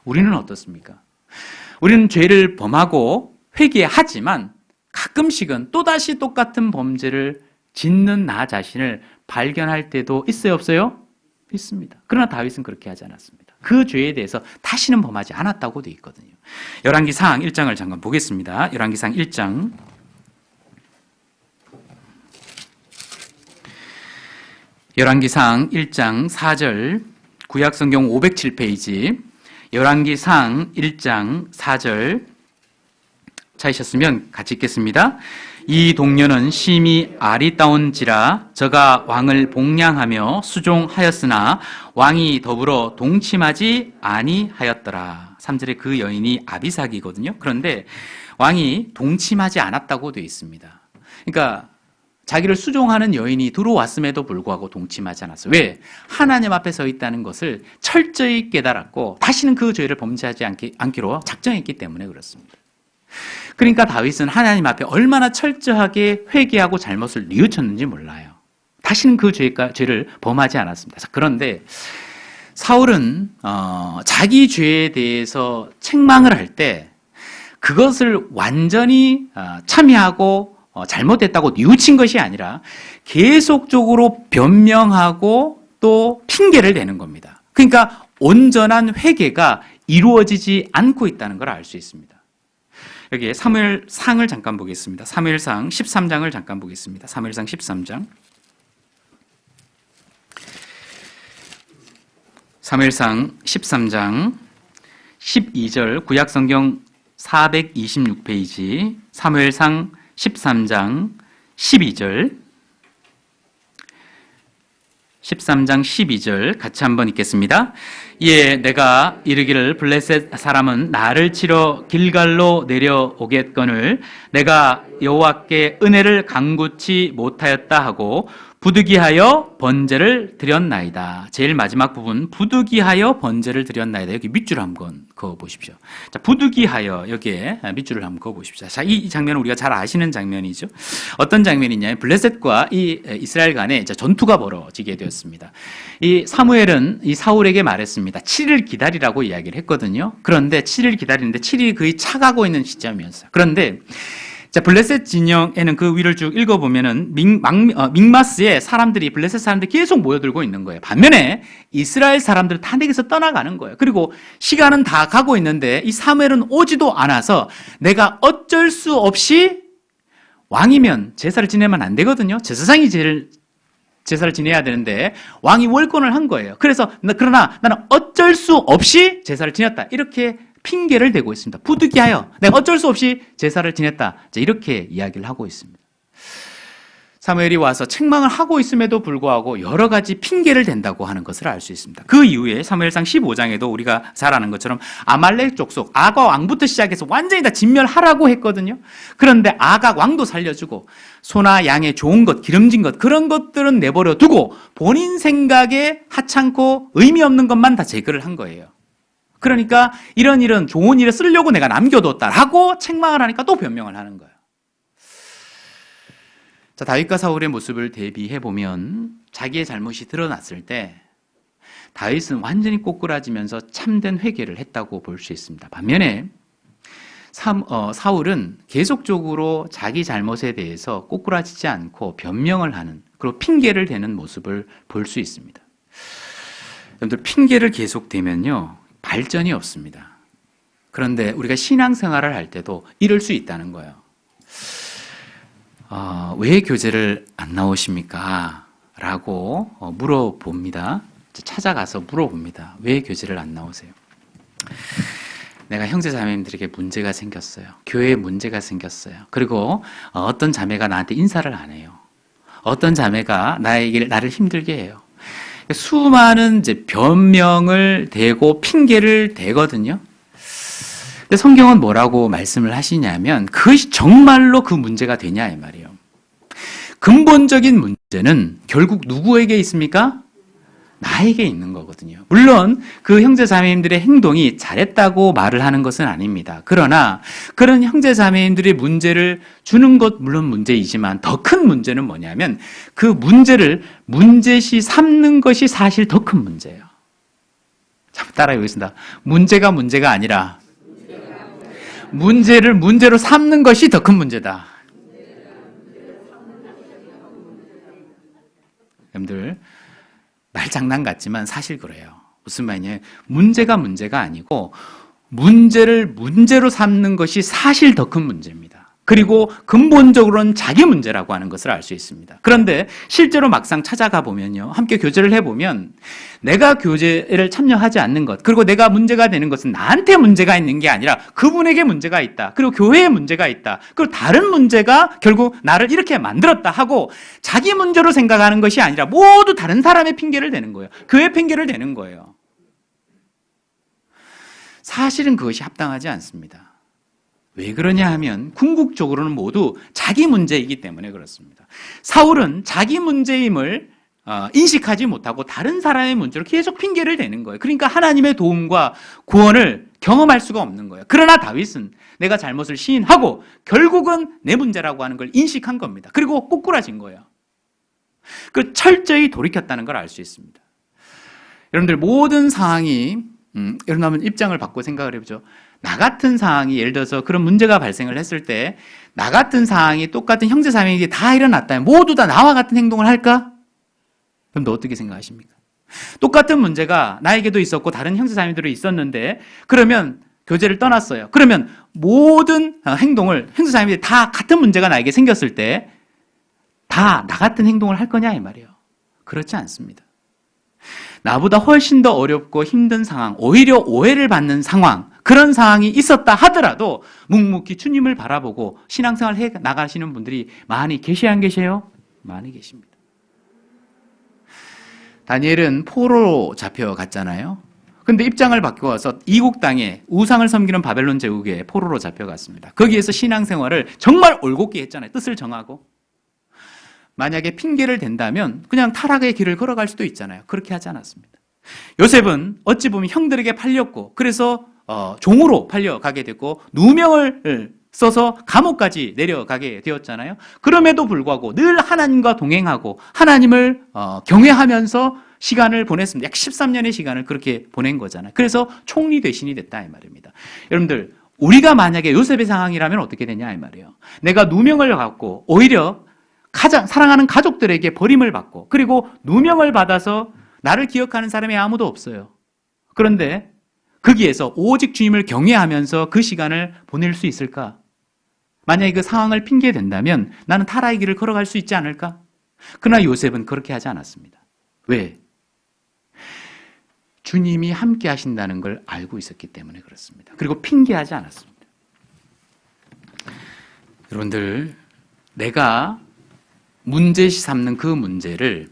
Speaker 1: 우리는 어떻습니까? 우리는 죄를 범하고 회개하지만 가끔씩은 또다시 똑같은 범죄를 짓는 나 자신을 발견할 때도 있어요, 없어요? 있습니다. 그러나 다윗은 그렇게 하지 않았습니다. 그 죄에 대해서 다시는 범하지 않았다고 되어 있거든요. 열왕기상 1장을 잠깐 보겠습니다. 열왕기상 1장. 열왕기상 1장 4절, 구약성경 507페이지, 열왕기상 1장 4절 찾으셨으면 같이 읽겠습니다. 이 동료는 심히 아리따운지라 저가 왕을 복량하며 수종하였으나 왕이 더불어 동침하지 아니하였더라. 3절에 그 여인이 아비삭이거든요. 그런데 왕이 동침하지 않았다고 되어 있습니다. 그러니까 자기를 수종하는 여인이 들어왔음에도 불구하고 동침하지 않았어요. 왜? 하나님 앞에 서 있다는 것을 철저히 깨달았고 다시는 그 죄를 범죄하지 않기로 작정했기 때문에 그렇습니다. 그러니까 다윗은 하나님 앞에 얼마나 철저하게 회개하고 잘못을 뉘우쳤는지 몰라요. 다시는 그 죄를 범하지 않았습니다. 그런데 사울은 자기 죄에 대해서 책망을 할 때 그것을 완전히 참여하고 잘못했다고 뉘우친 것이 아니라 계속적으로 변명하고 또 핑계를 대는 겁니다. 그러니까 온전한 회개가 이루어지지 않고 있다는 걸 알 수 있습니다. 여기 사무엘상을 잠깐 보겠습니다. 사무엘상 13장을 잠깐 보겠습니다. 사무엘상 13장. 사무엘상 13장 12절 구약성경 426페이지 사무엘상 13장 12절 13장 12절 같이 한번 읽겠습니다. 예, 내가 이르기를 블레셋 사람은 나를 치러 길갈로 내려오겠거늘 내가 여호와께 은혜를 간구치 못하였다 하고 부득이하여 번제를 드렸나이다. 제일 마지막 부분 부득이하여 번제를 드렸나이다. 여기 밑줄 한번 그어 보십시오. 자, 부득이하여 여기에 밑줄을 한번 그어 보십시오. 자, 이 장면은 우리가 잘 아시는 장면이죠. 어떤 장면이냐면 블레셋과 이 이스라엘 간에 전투가 벌어지게 되었습니다. 이 사무엘은 이 사울에게 말했습니다. 7일 기다리라고 이야기를 했거든요. 그런데 7일 기다리는데 7일이 거의 차가고 있는 시점이었어요. 그런데 자, 블레셋 진영에는 그 위를 쭉 읽어보면은 믹마스에 사람들이, 블레셋 사람들이 계속 모여들고 있는 거예요. 반면에 이스라엘 사람들은 탄핵에서 떠나가는 거예요. 그리고 시간은 다 가고 있는데 이 사무엘은 오지도 않아서 내가 어쩔 수 없이 왕이면 제사를 지내면 안 되거든요. 제사장이 제사를 지내야 되는데 왕이 월권을 한 거예요. 그러나 나는 어쩔 수 없이 제사를 지냈다. 이렇게 핑계를 대고 있습니다. 부득이하여 내가 어쩔 수 없이 제사를 지냈다. 이렇게 이야기를 하고 있습니다. 사무엘이 와서 책망을 하고 있음에도 불구하고 여러 가지 핑계를 댄다고 하는 것을 알 수 있습니다. 그 이후에 사무엘상 15장에도 우리가 잘 아는 것처럼 아말렉 족속 아가 왕부터 시작해서 완전히 다 진멸하라고 했거든요. 그런데 아가 왕도 살려주고 소나 양의 좋은 것, 기름진 것 그런 것들은 내버려 두고 본인 생각에 하찮고 의미 없는 것만 다 제거를 한 거예요. 그러니까 이런 좋은 일에 쓰려고 내가 남겨뒀다라고 책망을 하니까 또 변명을 하는 거예요. 자, 다윗과 사울의 모습을 대비해 보면 자기의 잘못이 드러났을 때 다윗은 완전히 꼬꾸라지면서 참된 회개를 했다고 볼 수 있습니다. 반면에 사울은 계속적으로 자기 잘못에 대해서 꼬꾸라지지 않고 변명을 하는, 그리고 핑계를 대는 모습을 볼 수 있습니다. 여러분들, 핑계를 계속 대면요 발전이 없습니다. 그런데 우리가 신앙생활을 할 때도 이럴 수 있다는 거예요. 왜 교제를 안 나오십니까? 라고 물어봅니다. 찾아가서 물어봅니다. 왜 교제를 안 나오세요? 내가 형제자매님들에게 문제가 생겼어요. 교회에 문제가 생겼어요. 그리고 어떤 자매가 나한테 인사를 안 해요. 어떤 자매가 나를 힘들게 해요. 수많은 변명을 대고 핑계를 대거든요. 근데 성경은 뭐라고 말씀을 하시냐면 그것이 정말로 그 문제가 되냐 이 말이에요. 근본적인 문제는 결국 누구에게 있습니까? 나에게 있는 거거든요. 물론 그 형제자매님들의 행동이 잘했다고 말을 하는 것은 아닙니다. 그러나 그런 형제자매님들의 문제를 주는 것 물론 문제이지만 더 큰 문제는 뭐냐면 그 문제를 문제시 삼는 것이 사실 더 큰 문제예요. 자, 따라해 보겠습니다. 문제가 문제가 아니라 문제를 문제로 삼는 것이 더 큰 문제다. 여러분들, 말장난 같지만 사실 그래요. 무슨 말이냐면 문제가 문제가 아니고 문제를 문제로 삼는 것이 사실 더 큰 문제입니다. 그리고 근본적으로는 자기 문제라고 하는 것을 알 수 있습니다. 그런데 실제로 막상 찾아가 보면요, 함께 교제를 해보면 내가 교제를 참여하지 않는 것, 그리고 내가 문제가 되는 것은 나한테 문제가 있는 게 아니라 그분에게 문제가 있다, 그리고 교회에 문제가 있다, 그리고 다른 문제가 결국 나를 이렇게 만들었다 하고 자기 문제로 생각하는 것이 아니라 모두 다른 사람의 핑계를 대는 거예요. 교회 핑계를 대는 거예요. 사실은 그것이 합당하지 않습니다. 왜 그러냐 하면 궁극적으로는 모두 자기 문제이기 때문에 그렇습니다. 사울은 자기 문제임을 인식하지 못하고 다른 사람의 문제로 계속 핑계를 대는 거예요. 그러니까 하나님의 도움과 구원을 경험할 수가 없는 거예요. 그러나 다윗은 내가 잘못을 시인하고 결국은 내 문제라고 하는 걸 인식한 겁니다. 그리고 꼬꾸라진 거예요. 그 철저히 돌이켰다는 걸 알 수 있습니다. 여러분들, 모든 상황이 여러분 한번 입장을 바꿔 생각을 해보죠. 나 같은 상황이, 예를 들어서 그런 문제가 발생을 했을 때 나 같은 상황이 똑같은 형제자매에게 다 일어났다면 모두 다 나와 같은 행동을 할까? 그럼 너 어떻게 생각하십니까? 똑같은 문제가 나에게도 있었고 다른 형제자매들도 있었는데 그러면
Speaker 2: 교제를 떠났어요. 그러면 모든 행동을 행동자님들이 다 같은 문제가 나에게 생겼을 때 다 나 같은 행동을 할 거냐 이 말이에요. 그렇지 않습니다. 나보다 훨씬 더 어렵고 힘든 상황, 오히려 오해를 받는 상황, 그런 상황이 있었다 하더라도 묵묵히 주님을 바라보고 신앙생활 해 나가시는 분들이 많이 계셔야 안 계세요? 많이 계십니다. 다니엘은 포로로 잡혀갔잖아요. 근데 입장을 바꿔서 이국 땅에 우상을 섬기는 바벨론 제국에 포로로 잡혀갔습니다. 거기에서 신앙생활을 정말 올곧게 했잖아요. 뜻을 정하고. 만약에 핑계를 댄다면 그냥 타락의 길을 걸어갈 수도 있잖아요. 그렇게 하지 않았습니다. 요셉은 어찌 보면 형들에게 팔렸고 그래서 종으로 팔려가게 됐고 누명을 써서 감옥까지 내려가게 되었잖아요. 그럼에도 불구하고 늘 하나님과 동행하고 하나님을 경외하면서 시간을 보냈습니다. 약 13년의 시간을 그렇게 보낸 거잖아요. 그래서 총리 대신이 됐다 이 말입니다. 여러분들 우리가 만약에 요셉의 상황이라면 어떻게 되냐 이 말이에요. 내가 누명을 갖고 오히려 가장 사랑하는 가족들에게 버림을 받고 그리고 누명을 받아서 나를 기억하는 사람이 아무도 없어요. 그런데 거기에서 오직 주님을 경외하면서 그 시간을 보낼 수 있을까? 만약에 그 상황을 핑계댄다면 나는 타락의 길을 걸어갈 수 있지 않을까? 그러나 요셉은 그렇게 하지 않았습니다. 왜? 주님이 함께 하신다는 걸 알고 있었기 때문에 그렇습니다. 그리고 핑계하지 않았습니다. 여러분들, 내가 문제시 삼는 그 문제를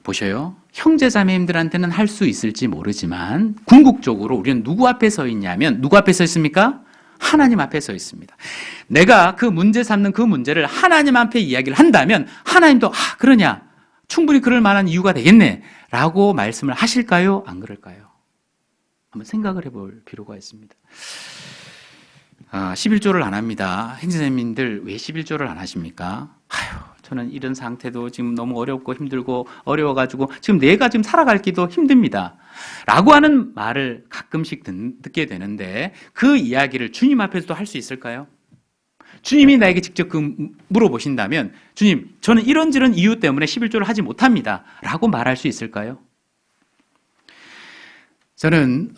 Speaker 2: 보셔요. 형제자매님들한테는 할 수 있을지 모르지만 궁극적으로 우리는 누구 앞에 서 있냐면 누구 앞에 서 있습니까? 하나님 앞에 서 있습니다. 내가 그 문제 삼는 그 문제를 하나님 앞에 이야기를 한다면 하나님도 그러냐? 충분히 그럴 만한 이유가 되겠네 라고 말씀을 하실까요? 안 그럴까요? 한번 생각을 해볼 필요가 있습니다. 11조를 안 합니다. 행제자매님들 왜 11조를 안 하십니까? 저는 이런 상태도 지금 너무 어렵고 힘들고 어려워가지고 지금 내가 지금 살아가기도 힘듭니다. 라고 하는 말을 가끔씩 듣게 되는데 그 이야기를 주님 앞에서도 할 수 있을까요? 주님이 나에게 직접 물어보신다면 주님, 저는 이런저런 이유 때문에 11조를 하지 못합니다. 라고 말할 수 있을까요? 저는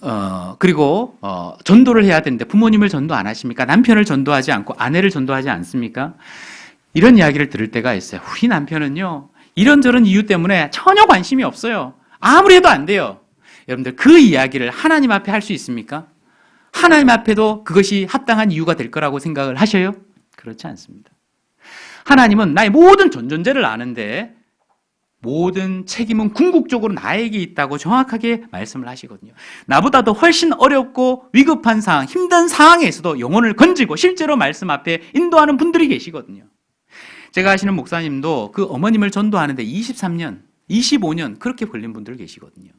Speaker 2: 그리고 전도를 해야 되는데 부모님을 전도 안 하십니까? 남편을 전도하지 않고 아내를 전도하지 않습니까? 이런 이야기를 들을 때가 있어요. 우리 남편은요 이런저런 이유 때문에 전혀 관심이 없어요. 아무리 해도 안 돼요. 여러분들 그 이야기를 하나님 앞에 할 수 있습니까? 하나님 앞에도 그것이 합당한 이유가 될 거라고 생각을 하셔요? 그렇지 않습니다. 하나님은 나의 모든 전존재를 아는데 모든 책임은 궁극적으로 나에게 있다고 정확하게 말씀을 하시거든요. 나보다도 훨씬 어렵고 위급한 상황, 힘든 상황에서도 영혼을 건지고 실제로 말씀 앞에 인도하는 분들이 계시거든요. 제가 아시는 목사님도 그 어머님을 전도하는데 23년, 25년 그렇게 걸린 분들 계시거든요.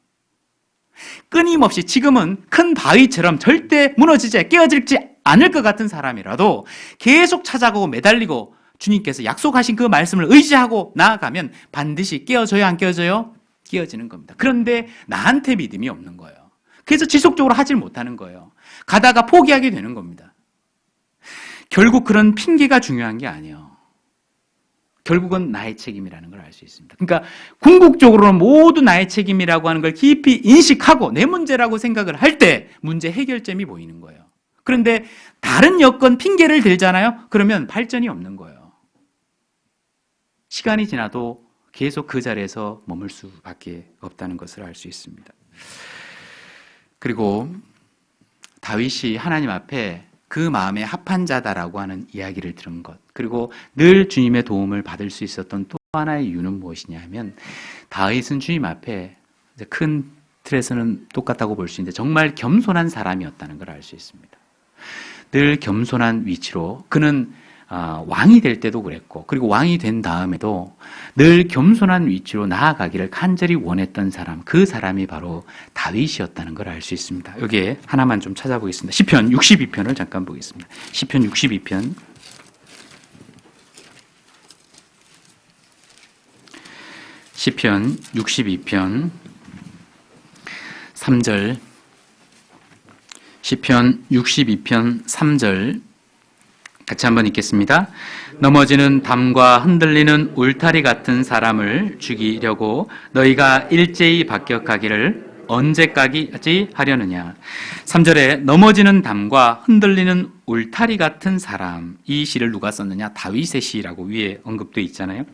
Speaker 2: 끊임없이 지금은 큰 바위처럼 절대 무너지지, 깨어지지 않을 것 같은 사람이라도 계속 찾아가고 매달리고 주님께서 약속하신 그 말씀을 의지하고 나아가면 반드시 깨어져요, 안 깨어져요? 깨어지는 겁니다. 그런데 나한테 믿음이 없는 거예요. 그래서 지속적으로 하질 못하는 거예요. 가다가 포기하게 되는 겁니다. 결국 그런 핑계가 중요한 게 아니에요. 결국은 나의 책임이라는 걸 알 수 있습니다. 그러니까 궁극적으로는 모두 나의 책임이라고 하는 걸 깊이 인식하고 내 문제라고 생각을 할 때 문제 해결점이 보이는 거예요. 그런데 다른 여건 핑계를 들잖아요. 그러면 발전이 없는 거예요. 시간이 지나도 계속 그 자리에서 머물 수밖에 없다는 것을 알 수 있습니다. 그리고 다윗이 하나님 앞에 그 마음에 합한 자다라고 하는 이야기를 들은 것, 그리고 늘 주님의 도움을 받을 수 있었던 또 하나의 이유는 무엇이냐 하면 다윗은 주님 앞에 큰 틀에서는 똑같다고 볼 수 있는데 정말 겸손한 사람이었다는 걸 알 수 있습니다. 늘 겸손한 위치로 그는 왕이 될 때도 그랬고 그리고 왕이 된 다음에도 늘 겸손한 위치로 나아가기를 간절히 원했던 사람, 그 사람이 바로 다윗이었다는 걸 알 수 있습니다. 여기에 하나만 좀 찾아보겠습니다. 시편 62편을 잠깐 보겠습니다. 시편 62편 시편 62편 3절 시편 62편 3절 같이 한번 읽겠습니다. 넘어지는 담과 흔들리는 울타리 같은 사람을 죽이려고 너희가 일제히 박격하기를 언제까지 하려느냐. 3절에 넘어지는 담과 흔들리는 울타리 같은 사람. 이 시를 누가 썼느냐? 다윗의 시라고 위에 언급되어 있잖아요.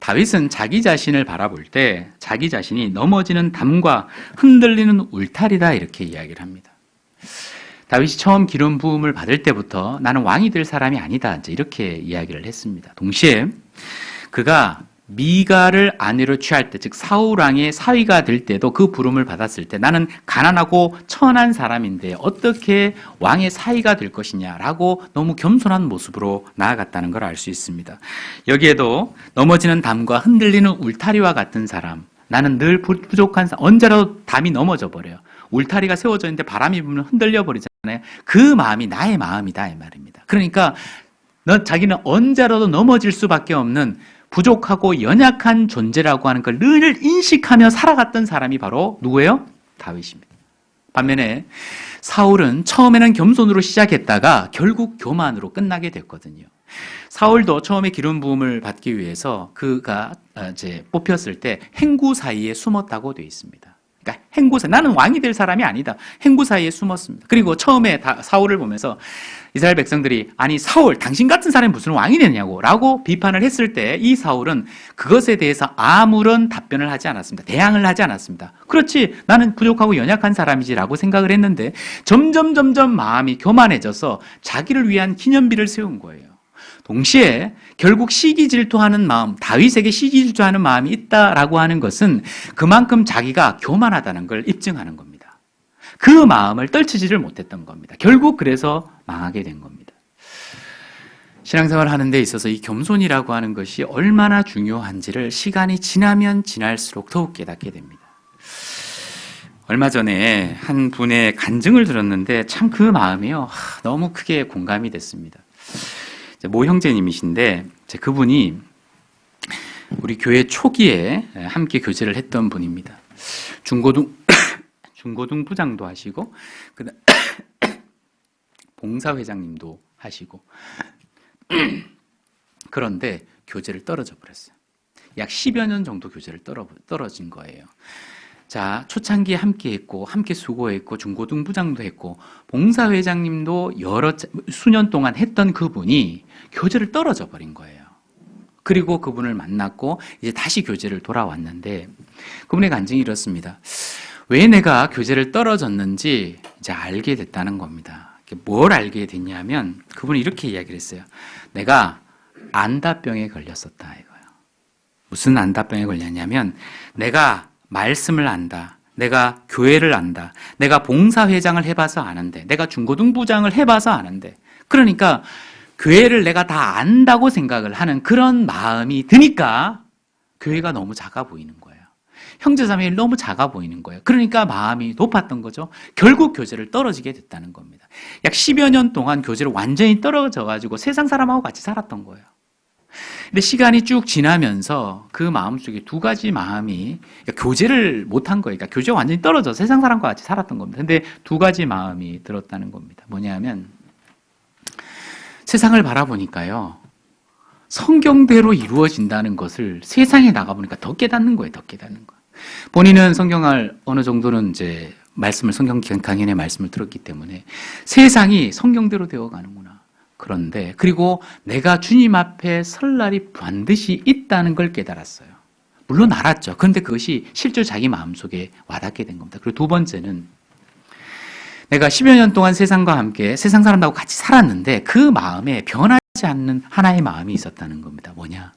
Speaker 2: 다윗은 자기 자신을 바라볼 때 자기 자신이 넘어지는 담과 흔들리는 울타리다 이렇게 이야기를 합니다. 다윗이 처음 기름 부음을 받을 때부터 나는 왕이 될 사람이 아니다 이제 이렇게 이야기를 했습니다. 동시에 그가 미가를 아내로 취할 때, 즉 사울 왕의 사위가 될 때도 그 부름을 받았을 때 나는 가난하고 천한 사람인데 어떻게 왕의 사위가 될 것이냐라고 너무 겸손한 모습으로 나아갔다는 걸 알 수 있습니다. 여기에도 넘어지는 담과 흔들리는 울타리와 같은 사람, 나는 늘 부족한 사람, 언제라도 담이 넘어져 버려요. 울타리가 세워져 있는데 바람이 불면 흔들려 버리잖아요. 그 마음이 나의 마음이다 이 말입니다. 그러니까 자기는 언제라도 넘어질 수밖에 없는 부족하고 연약한 존재라고 하는 걸 늘 인식하며 살아갔던 사람이 바로 누구예요? 다윗입니다. 반면에 사울은 처음에는 겸손으로 시작했다가 결국 교만으로 끝나게 됐거든요. 사울도 처음에 기름 부음을 받기 위해서 그가 이제 뽑혔을 때 행구 사이에 숨었다고 되어 있습니다. 그러니까 행구 사이, 나는 왕이 될 사람이 아니다. 행구 사이에 숨었습니다. 그리고 처음에 사울을 보면서 이스라엘 백성들이 아니 사울 당신 같은 사람이 무슨 왕이 되냐고 라고 비판을 했을 때 이 사울은 그것에 대해서 아무런 답변을 하지 않았습니다. 대항을 하지 않았습니다. 그렇지 나는 부족하고 연약한 사람이지 라고 생각을 했는데 점점 마음이 교만해져서 자기를 위한 기념비를 세운 거예요. 동시에 결국 시기 질투하는 마음, 다윗에게 시기 질투하는 마음이 있다라고 하는 것은 그만큼 자기가 교만하다는 걸 입증하는 겁니다. 그 마음을 떨치지를 못했던 겁니다. 결국 그래서 망하게 된 겁니다. 신앙생활을 하는 데 있어서 이 겸손이라고 하는 것이 얼마나 중요한지를 시간이 지나면 지날수록 더욱 깨닫게 됩니다. 얼마 전에 한 분의 간증을 들었는데 참 그 마음이요 너무 크게 공감이 됐습니다. 모 형제님이신데 그분이 우리 교회 초기에 함께 교제를 했던 분입니다. 중고등 부장도 하시고 봉사회장님도 하시고 그런데 교제를 떨어져 버렸어요. 약 10여 년 정도 교제를 떨어진 거예요. 자, 초창기에 함께 했고 함께 수고했고 중고등 부장도 했고 봉사회장님도 수년 동안 했던 그분이 교제를 떨어져 버린 거예요. 그리고 그분을 만났고 이제 다시 교제를 돌아왔는데 그분의 간증이 이렇습니다. 왜 내가 교제를 떨어졌는지 이제 알게 됐다는 겁니다. 뭘 알게 됐냐면 그분이 이렇게 이야기를 했어요. 내가 안다병에 걸렸었다 이거예요. 무슨 안다병에 걸렸냐면 내가 말씀을 안다. 내가 교회를 안다. 내가 봉사회장을 해봐서 아는데 내가 중고등부장을 해봐서 아는데 그러니까 교회를 내가 다 안다고 생각을 하는 그런 마음이 드니까 교회가 너무 작아 보이는 거예요. 형제자매가 너무 작아 보이는 거예요. 그러니까 마음이 높았던 거죠. 결국 교제를 떨어지게 됐다는 겁니다. 약 10여 년 동안 교제를 완전히 떨어져가지고 세상 사람하고 같이 살았던 거예요. 근데 시간이 쭉 지나면서 그 마음속에 두 가지 마음이 그러니까 교제를 못한 거예요. 그러니까 교제가 완전히 떨어져 세상 사람과 같이 살았던 겁니다. 근데 두 가지 마음이 들었다는 겁니다. 뭐냐면 세상을 바라보니까요. 성경대로 이루어진다는 것을 세상에 나가보니까 더 깨닫는 거예요. 더 깨닫는 거예요. 본인은 성경을 어느 정도는 이제 말씀을 성경 강연의 말씀을 들었기 때문에 세상이 성경대로 되어가는구나. 그런데 그리고 내가 주님 앞에 설 날이 반드시 있다는 걸 깨달았어요. 물론 알았죠. 그런데 그것이 실제로 자기 마음속에 와닿게 된 겁니다. 그리고 두 번째는 내가 10여 년 동안 세상과 함께 세상 사람들하고 같이 살았는데 그 마음에 변하지 않는 하나의 마음이 있었다는 겁니다. 뭐냐?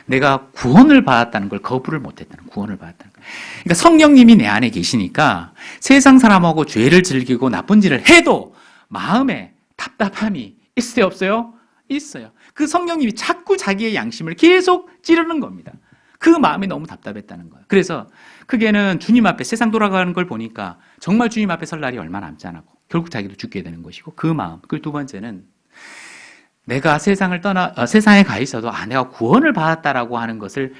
Speaker 2: 내가 구원을 받았다는 걸 거부를 못했다는 구원을 받았다는 거. 그러니까 성령님이 내 안에 계시니까 세상 사람하고 죄를 즐기고 나쁜 일을 해도 마음에 답답함이 있어요, 없어요? 있어요. 그 성령님이 자꾸 자기의 양심을 계속 찌르는 겁니다. 그 마음이 너무 답답했다는 거예요. 그래서 크게는 주님 앞에 세상 돌아가는 걸 보니까 정말 주님 앞에 설 날이 얼마 남지 않았고 결국 자기도 죽게 되는 것이고 그 마음. 그리고 두 번째는 내가 세상에 가 있어도 내가 구원을 받았다라고 하는 것을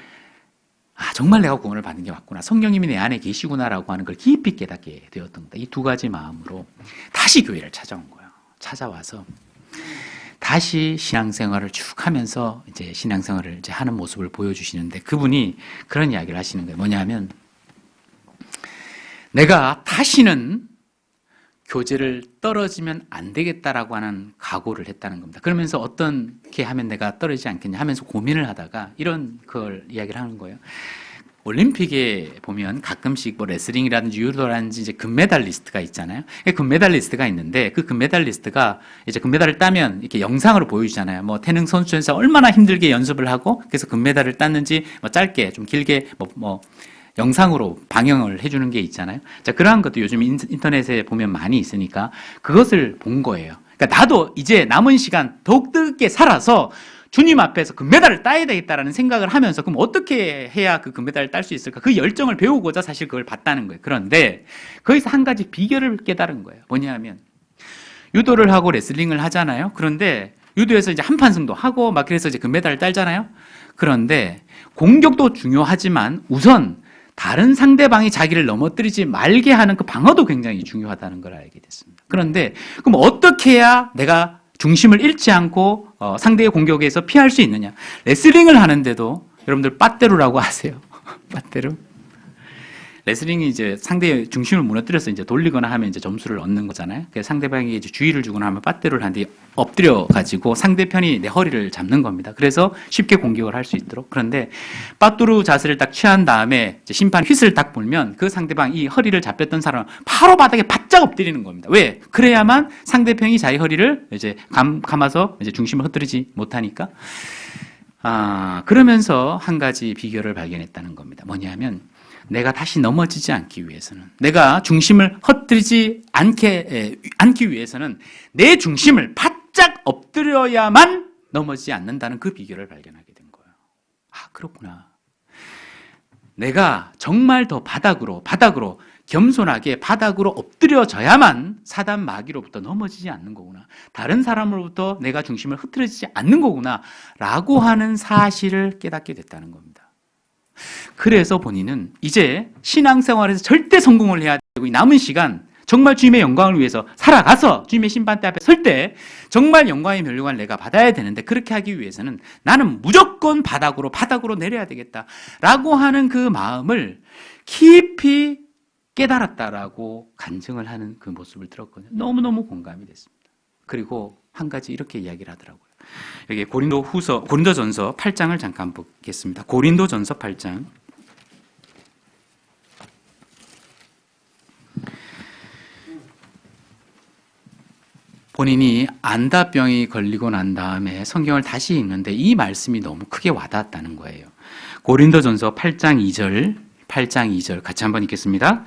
Speaker 2: 정말 내가 구원을 받는 게 맞구나. 성령님이 내 안에 계시구나라고 하는 걸 깊이 깨닫게 되었던 겁니다. 이 두 가지 마음으로 다시 교회를 찾아온 거예요. 찾아와서 다시 신앙생활을 쭉 하면서 이제 신앙생활을 이제 하는 모습을 보여주시는데 그분이 그런 이야기를 하시는 거예요. 뭐냐면 내가 다시는 교제를 떨어지면 안 되겠다라고 하는 각오를 했다는 겁니다. 그러면서 어떻게 하면 내가 떨어지지 않겠냐 하면서 고민을 하다가 이런 걸 이야기를 하는 거예요. 올림픽에 보면 가끔씩 뭐 레슬링이라든지 유도라든지 이제 금메달리스트가 있잖아요. 금메달리스트가 있는데 그 금메달리스트가 이제 금메달을 따면 이렇게 영상으로 보여주잖아요. 뭐 태능 선수에서 얼마나 힘들게 연습을 하고 그래서 금메달을 땄는지 뭐 짧게 좀 길게 뭐 영상으로 방영을 해주는 게 있잖아요. 자, 그러한 것도 요즘 인터넷에 보면 많이 있으니까 그것을 본 거예요. 그러니까 나도 이제 남은 시간 더욱 뜨겁게 살아서 주님 앞에서 금메달을 따야 되겠다라는 생각을 하면서 그럼 어떻게 해야 그 금메달을 딸 수 있을까? 그 열정을 배우고자 사실 그걸 봤다는 거예요. 그런데 거기서 한 가지 비결을 깨달은 거예요. 뭐냐면 유도를 하고 레슬링을 하잖아요. 그런데 유도에서 이제 한판승도 하고 막 그래서 이제 금메달을 딸잖아요. 그런데 공격도 중요하지만 우선 다른 상대방이 자기를 넘어뜨리지 말게 하는 그 방어도 굉장히 중요하다는 걸 알게 됐습니다. 그런데 그럼 어떻게 해야 내가 중심을 잃지 않고 상대의 공격에서 피할 수 있느냐? 레슬링을 하는데도 여러분들 빠떼루라고 아세요? 빠떼루? 레슬링이 이제 상대의 중심을 무너뜨려서 이제 돌리거나 하면 이제 점수를 얻는 거잖아요. 그래서 상대방이 이제 주의를 주거나 하면 빠떼루를 하는데 엎드려 가지고 상대편이 내 허리를 잡는 겁니다. 그래서 쉽게 공격을 할 수 있도록. 그런데 빠뚜루 자세를 딱 취한 다음에 이제 심판 휘슬을 딱 불면 그 상대방 이 허리를 잡혔던 사람은 바로 바닥에 바짝 엎드리는 겁니다. 왜? 그래야만 상대편이 자기 허리를 이제 감아서 이제 중심을 흩뜨리지 못하니까. 그러면서 한 가지 비결을 발견했다는 겁니다. 뭐냐면 내가 다시 넘어지지 않기 위해서는, 내가 중심을 흩뜨리지 않기 위해서는 내 중심을 바짝 엎드려야만 넘어지지 않는다는 그 비결을 발견하게 된 거예요. 그렇구나. 내가 정말 더 바닥으로 겸손하게 바닥으로 엎드려져야만 사단 마귀로부터 넘어지지 않는 거구나. 다른 사람으로부터 내가 중심을 흐트러지지 않는 거구나 라고 하는 사실을 깨닫게 됐다는 겁니다. 그래서 본인은 이제 신앙생활에서 절대 성공을 해야 되고 남은 시간 정말 주님의 영광을 위해서 살아가서 주님의 심판대 앞에 설 때 정말 영광의 면류관을 내가 받아야 되는데 그렇게 하기 위해서는 나는 무조건 바닥으로 내려야 되겠다라고 하는 그 마음을 깊이 깨달았다라고 간증을 하는 그 모습을 들었거든요. 너무너무 공감이 됐습니다. 그리고 한 가지 이렇게 이야기를 하더라고요. 여기 고린도전서 8장을 잠깐 보겠습니다. 고린도전서 8장. 본인이 안다병이 걸리고 난 다음에 성경을 다시 읽는데 이 말씀이 너무 크게 와닿았다는 거예요. 고린도전서 8장 2절 같이 한번 읽겠습니다.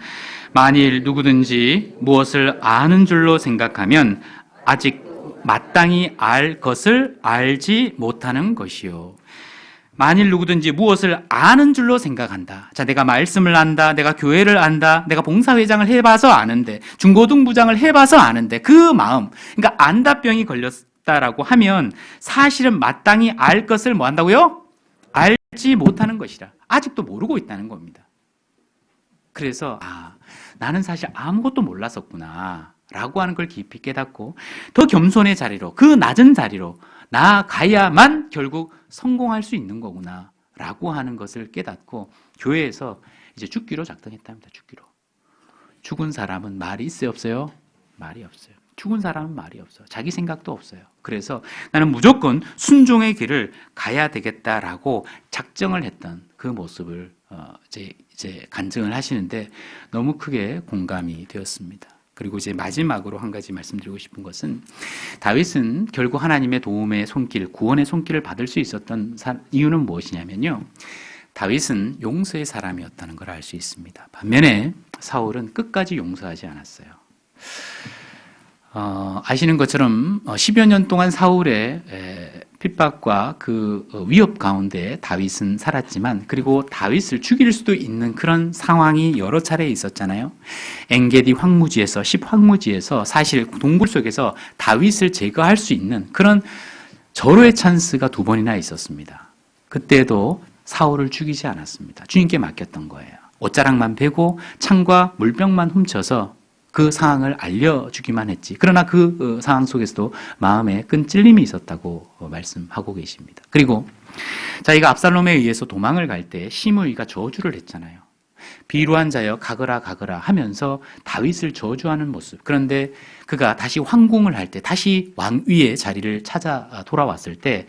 Speaker 2: 만일 누구든지 무엇을 아는 줄로 생각하면 아직 마땅히 알 것을 알지 못하는 것이요. 만일 누구든지 무엇을 아는 줄로 생각한다. 자, 내가 말씀을 안다. 내가 교회를 안다. 내가 봉사회장을 해봐서 아는데, 중고등부장을 해봐서 아는데, 그 마음, 그러니까 안다병이 걸렸다라고 하면 사실은 마땅히 알 것을 뭐 한다고요? 알지 못하는 것이라. 아직도 모르고 있다는 겁니다. 그래서 나는 사실 아무것도 몰랐었구나 라고 하는 걸 깊이 깨닫고 더 겸손의 자리로, 그 낮은 자리로 나아가야만 결국 성공할 수 있는 거구나 라고 하는 것을 깨닫고 교회에서 이제 죽기로 작정했답니다. 죽은 사람은 말이 있어요, 없어요? 말이 없어요. 죽은 사람은 말이 없어요. 자기 생각도 없어요. 그래서 나는 무조건 순종의 길을 가야 되겠다라고 작정을 했던 그 모습을 이제 간증을 하시는데 너무 크게 공감이 되었습니다. 그리고 이제 마지막으로 한 가지 말씀드리고 싶은 것은 다윗은 결국 하나님의 도움의 손길, 구원의 손길을 받을 수 있었던 이유는 무엇이냐면요. 다윗은 용서의 사람이었다는 걸 알 수 있습니다. 반면에 사울은 끝까지 용서하지 않았어요. 아시는 것처럼 10여 년 동안 사울의 핍박과 그 위협 가운데 다윗은 살았지만 그리고 다윗을 죽일 수도 있는 그런 상황이 여러 차례 있었잖아요. 엔게디 황무지에서 10황무지에서 사실 동굴 속에서 다윗을 제거할 수 있는 그런 절호의 찬스가 2번이나 있었습니다. 그때도 사울을 죽이지 않았습니다. 주님께 맡겼던 거예요. 옷자락만 베고 창과 물병만 훔쳐서 그 상황을 알려주기만 했지. 그러나 그 상황 속에서도 마음에 끈 찔림이 있었다고 말씀하고 계십니다. 그리고 자기가 압살롬에 의해서 도망을 갈 때 시므이가 저주를 했잖아요. 비루한 자여 가거라 가거라 하면서 다윗을 저주하는 모습. 그런데 그가 다시 황궁을 할 때, 다시 왕위의 자리를 찾아 돌아왔을 때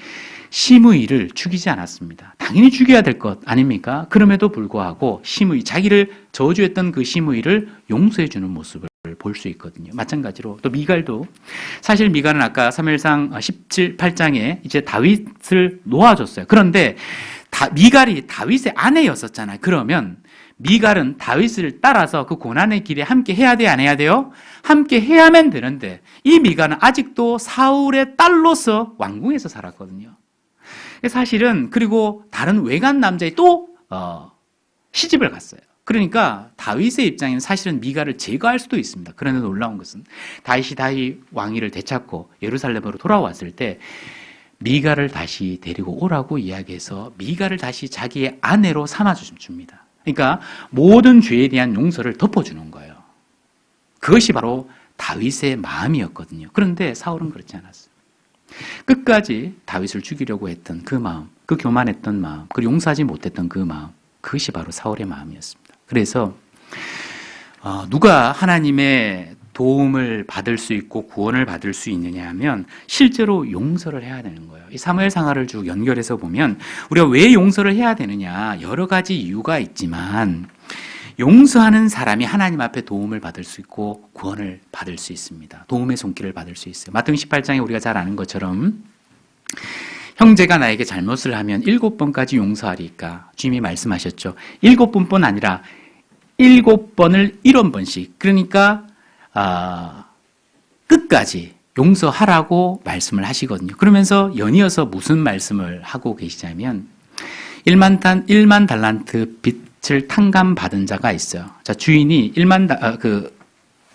Speaker 2: 시므이를 죽이지 않았습니다. 당연히 죽여야 될 것 아닙니까? 그럼에도 불구하고 시므이, 자기를 저주했던 그 시므이를 용서해 주는 모습을 볼 수 있거든요. 마찬가지로 또 미갈도, 사실 미갈은 아까 사무엘상 18장에 이제 다윗을 놓아줬어요. 그런데 미갈이 다윗의 아내였었잖아요. 그러면 미갈은 다윗을 따라서 그 고난의 길에 함께 해야 돼, 안 해야 돼요? 함께 해야만 되는데 이 미갈은 아직도 사울의 딸로서 왕궁에서 살았거든요. 사실은, 그리고 다른 외간 남자에 또 시집을 갔어요. 그러니까 다윗의 입장에는 사실은 미갈을 제거할 수도 있습니다. 그런데 놀라운 것은 다윗이 왕위를 되찾고 예루살렘으로 돌아왔을 때 미갈을 다시 데리고 오라고 이야기해서 미갈을 다시 자기의 아내로 삼아줍니다. 그러니까 모든 죄에 대한 용서를 덮어주는 거예요. 그것이 바로 다윗의 마음이었거든요. 그런데 사울은 그렇지 않았어요. 끝까지 다윗을 죽이려고 했던 그 마음, 그 교만했던 마음, 그리고 용서하지 못했던 그 마음, 그것이 바로 사울의 마음이었습니다. 그래서 누가 하나님의 도움을 받을 수 있고 구원을 받을 수 있느냐 하면 실제로 용서를 해야 되는 거예요. 이 사무엘상하를 쭉 연결해서 보면 우리가 왜 용서를 해야 되느냐, 여러 가지 이유가 있지만 용서하는 사람이 하나님 앞에 도움을 받을 수 있고 구원을 받을 수 있습니다. 도움의 손길을 받을 수 있어요. 마태복음 18장에 우리가 잘 아는 것처럼 형제가 나에게 잘못을 하면 7번까지 용서하리까 주님이 말씀하셨죠. 7번뿐 아니라 7번을 70번씩, 그러니까 끝까지 용서하라고 말씀을 하시거든요. 그러면서 연이어서 무슨 말씀을 하고 계시냐면 1만 달란트 빚을 탕감받은 자가 있어요. 자, 주인이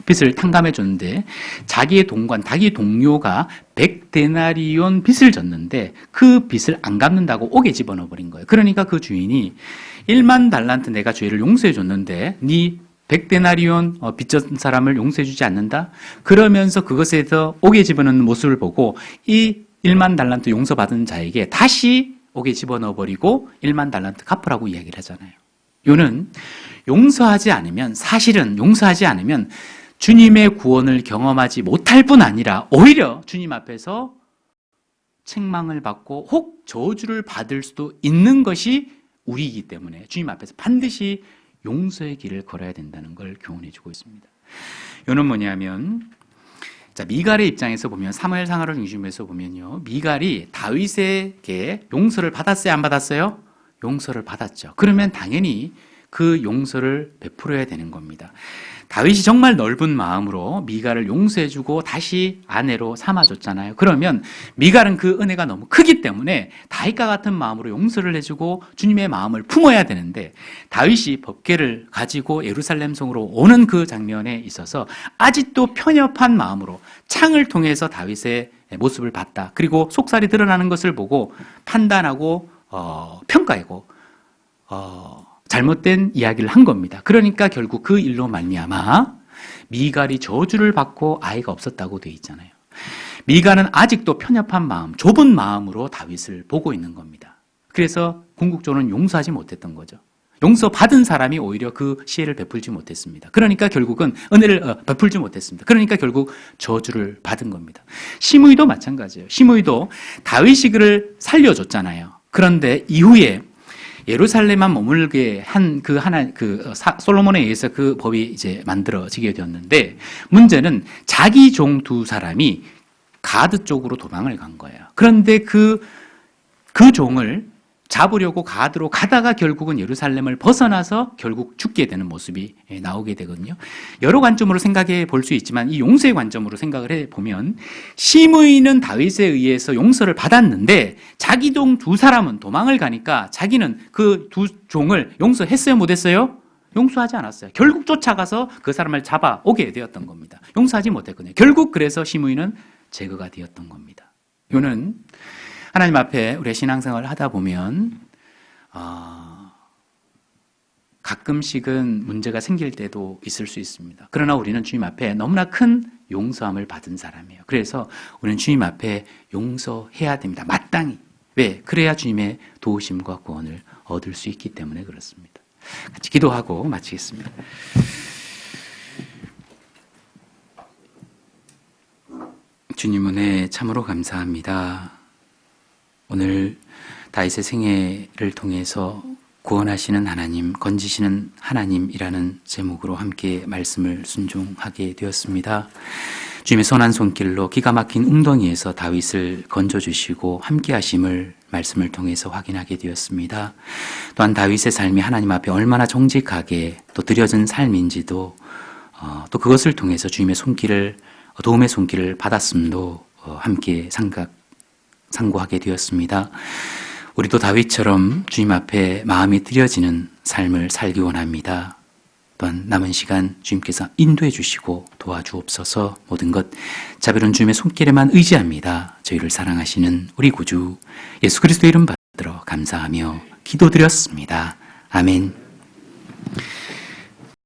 Speaker 2: 빚을 탕감해 줬는데 자기의 동관, 자기 동료가 100데나리온 빚을 졌는데 그 빚을 안 갚는다고 옥에 집어넣어 버린 거예요. 그러니까 그 주인이 1만 달란트 내가 죄를 용서해 줬는데 네 100데나리온 빚진 사람을 용서해 주지 않는다? 그러면서 그것에서 옥에 집어넣는 모습을 보고 이 1만 달란트 용서받은 자에게 다시 옥에 집어넣어 버리고 1만 달란트 갚으라고 이야기를 하잖아요. 이거는 용서하지 않으면, 사실은 용서하지 않으면 주님의 구원을 경험하지 못할 뿐 아니라 오히려 주님 앞에서 책망을 받고 혹 저주를 받을 수도 있는 것이 우리이기 때문에 주님 앞에서 반드시 용서의 길을 걸어야 된다는 걸 교훈해 주고 있습니다. 이거는 뭐냐면, 자, 미갈의 입장에서 보면, 사무엘상하를 중심에서 보면요, 미갈이 다윗에게 용서를 받았어요, 안 받았어요? 용서를 받았죠. 그러면 당연히 그 용서를 베풀어야 되는 겁니다. 다윗이 정말 넓은 마음으로 미갈을 용서해주고 다시 아내로 삼아줬잖아요. 그러면 미갈은 그 은혜가 너무 크기 때문에 다윗과 같은 마음으로 용서를 해주고 주님의 마음을 품어야 되는데, 다윗이 법궤를 가지고 예루살렘 성으로 오는 그 장면에 있어서 아직도 편협한 마음으로 창을 통해서 다윗의 모습을 봤다. 그리고 속살이 드러나는 것을 보고 판단하고 평가하고 잘못된 이야기를 한 겁니다. 그러니까 결국 그 일로 말미암아 미갈이 저주를 받고 아이가 없었다고 되어 있잖아요. 미갈은 아직도 편협한 마음, 좁은 마음으로 다윗을 보고 있는 겁니다. 그래서 궁극적으로는 용서하지 못했던 거죠. 용서받은 사람이 오히려 그 시혜를 베풀지 못했습니다. 그러니까 결국은 은혜를 베풀지 못했습니다. 그러니까 결국 저주를 받은 겁니다. 시므이도 마찬가지예요. 시므이도 다윗이 그를 살려줬잖아요. 그런데 이후에 예루살렘만 머물게 한 솔로몬에 의해서 그 법이 이제 만들어지게 되었는데, 문제는 자기 종 2사람이 가드 쪽으로 도망을 간 거예요. 그런데 그 종을 잡으려고 가드로 가다가 결국은 예루살렘을 벗어나서 결국 죽게 되는 모습이 나오게 되거든요. 여러 관점으로 생각해 볼 수 있지만 이 용서의 관점으로 생각을 해보면, 시므이는 다윗에 의해서 용서를 받았는데 자기 종 2사람은 도망을 가니까 자기는 그 2종을 용서했어요, 못했어요? 용서하지 않았어요. 결국 쫓아가서 그 사람을 잡아오게 되었던 겁니다. 용서하지 못했거든요. 결국 그래서 시므이는 제거가 되었던 겁니다. 이거는 하나님 앞에 우리가 신앙생활을 하다 보면 가끔씩은 문제가 생길 때도 있을 수 있습니다. 그러나 우리는 주님 앞에 너무나 큰 용서함을 받은 사람이에요. 그래서 우리는 주님 앞에 용서해야 됩니다. 마땅히. 왜? 그래야 주님의 도우심과 구원을 얻을 수 있기 때문에 그렇습니다. 같이 기도하고 마치겠습니다.
Speaker 1: 주님 은혜 참으로 감사합니다. 오늘 다윗의 생애를 통해서 구원하시는 하나님, 건지시는 하나님이라는 제목으로 함께 말씀을 순종하게 되었습니다. 주님의 선한 손길로 기가 막힌 웅덩이에서 다윗을 건져주시고 함께 하심을 말씀을 통해서 확인하게 되었습니다. 또한 다윗의 삶이 하나님 앞에 얼마나 정직하게 또 드려진 삶인지도 또 그것을 통해서 주님의 도움의 손길을 받았음도 함께 상고하게 되었습니다. 우리도 다윗처럼 주님 앞에 마음이 드려지는 삶을 살기 원합니다. 또한 남은 시간 주님께서 인도해 주시고 도와주옵소서. 모든 것 자비로운 주님의 손길에만 의지합니다. 저희를 사랑하시는 우리 구주 예수 그리스도 이름 받들어 감사하며 기도드렸습니다. 아멘.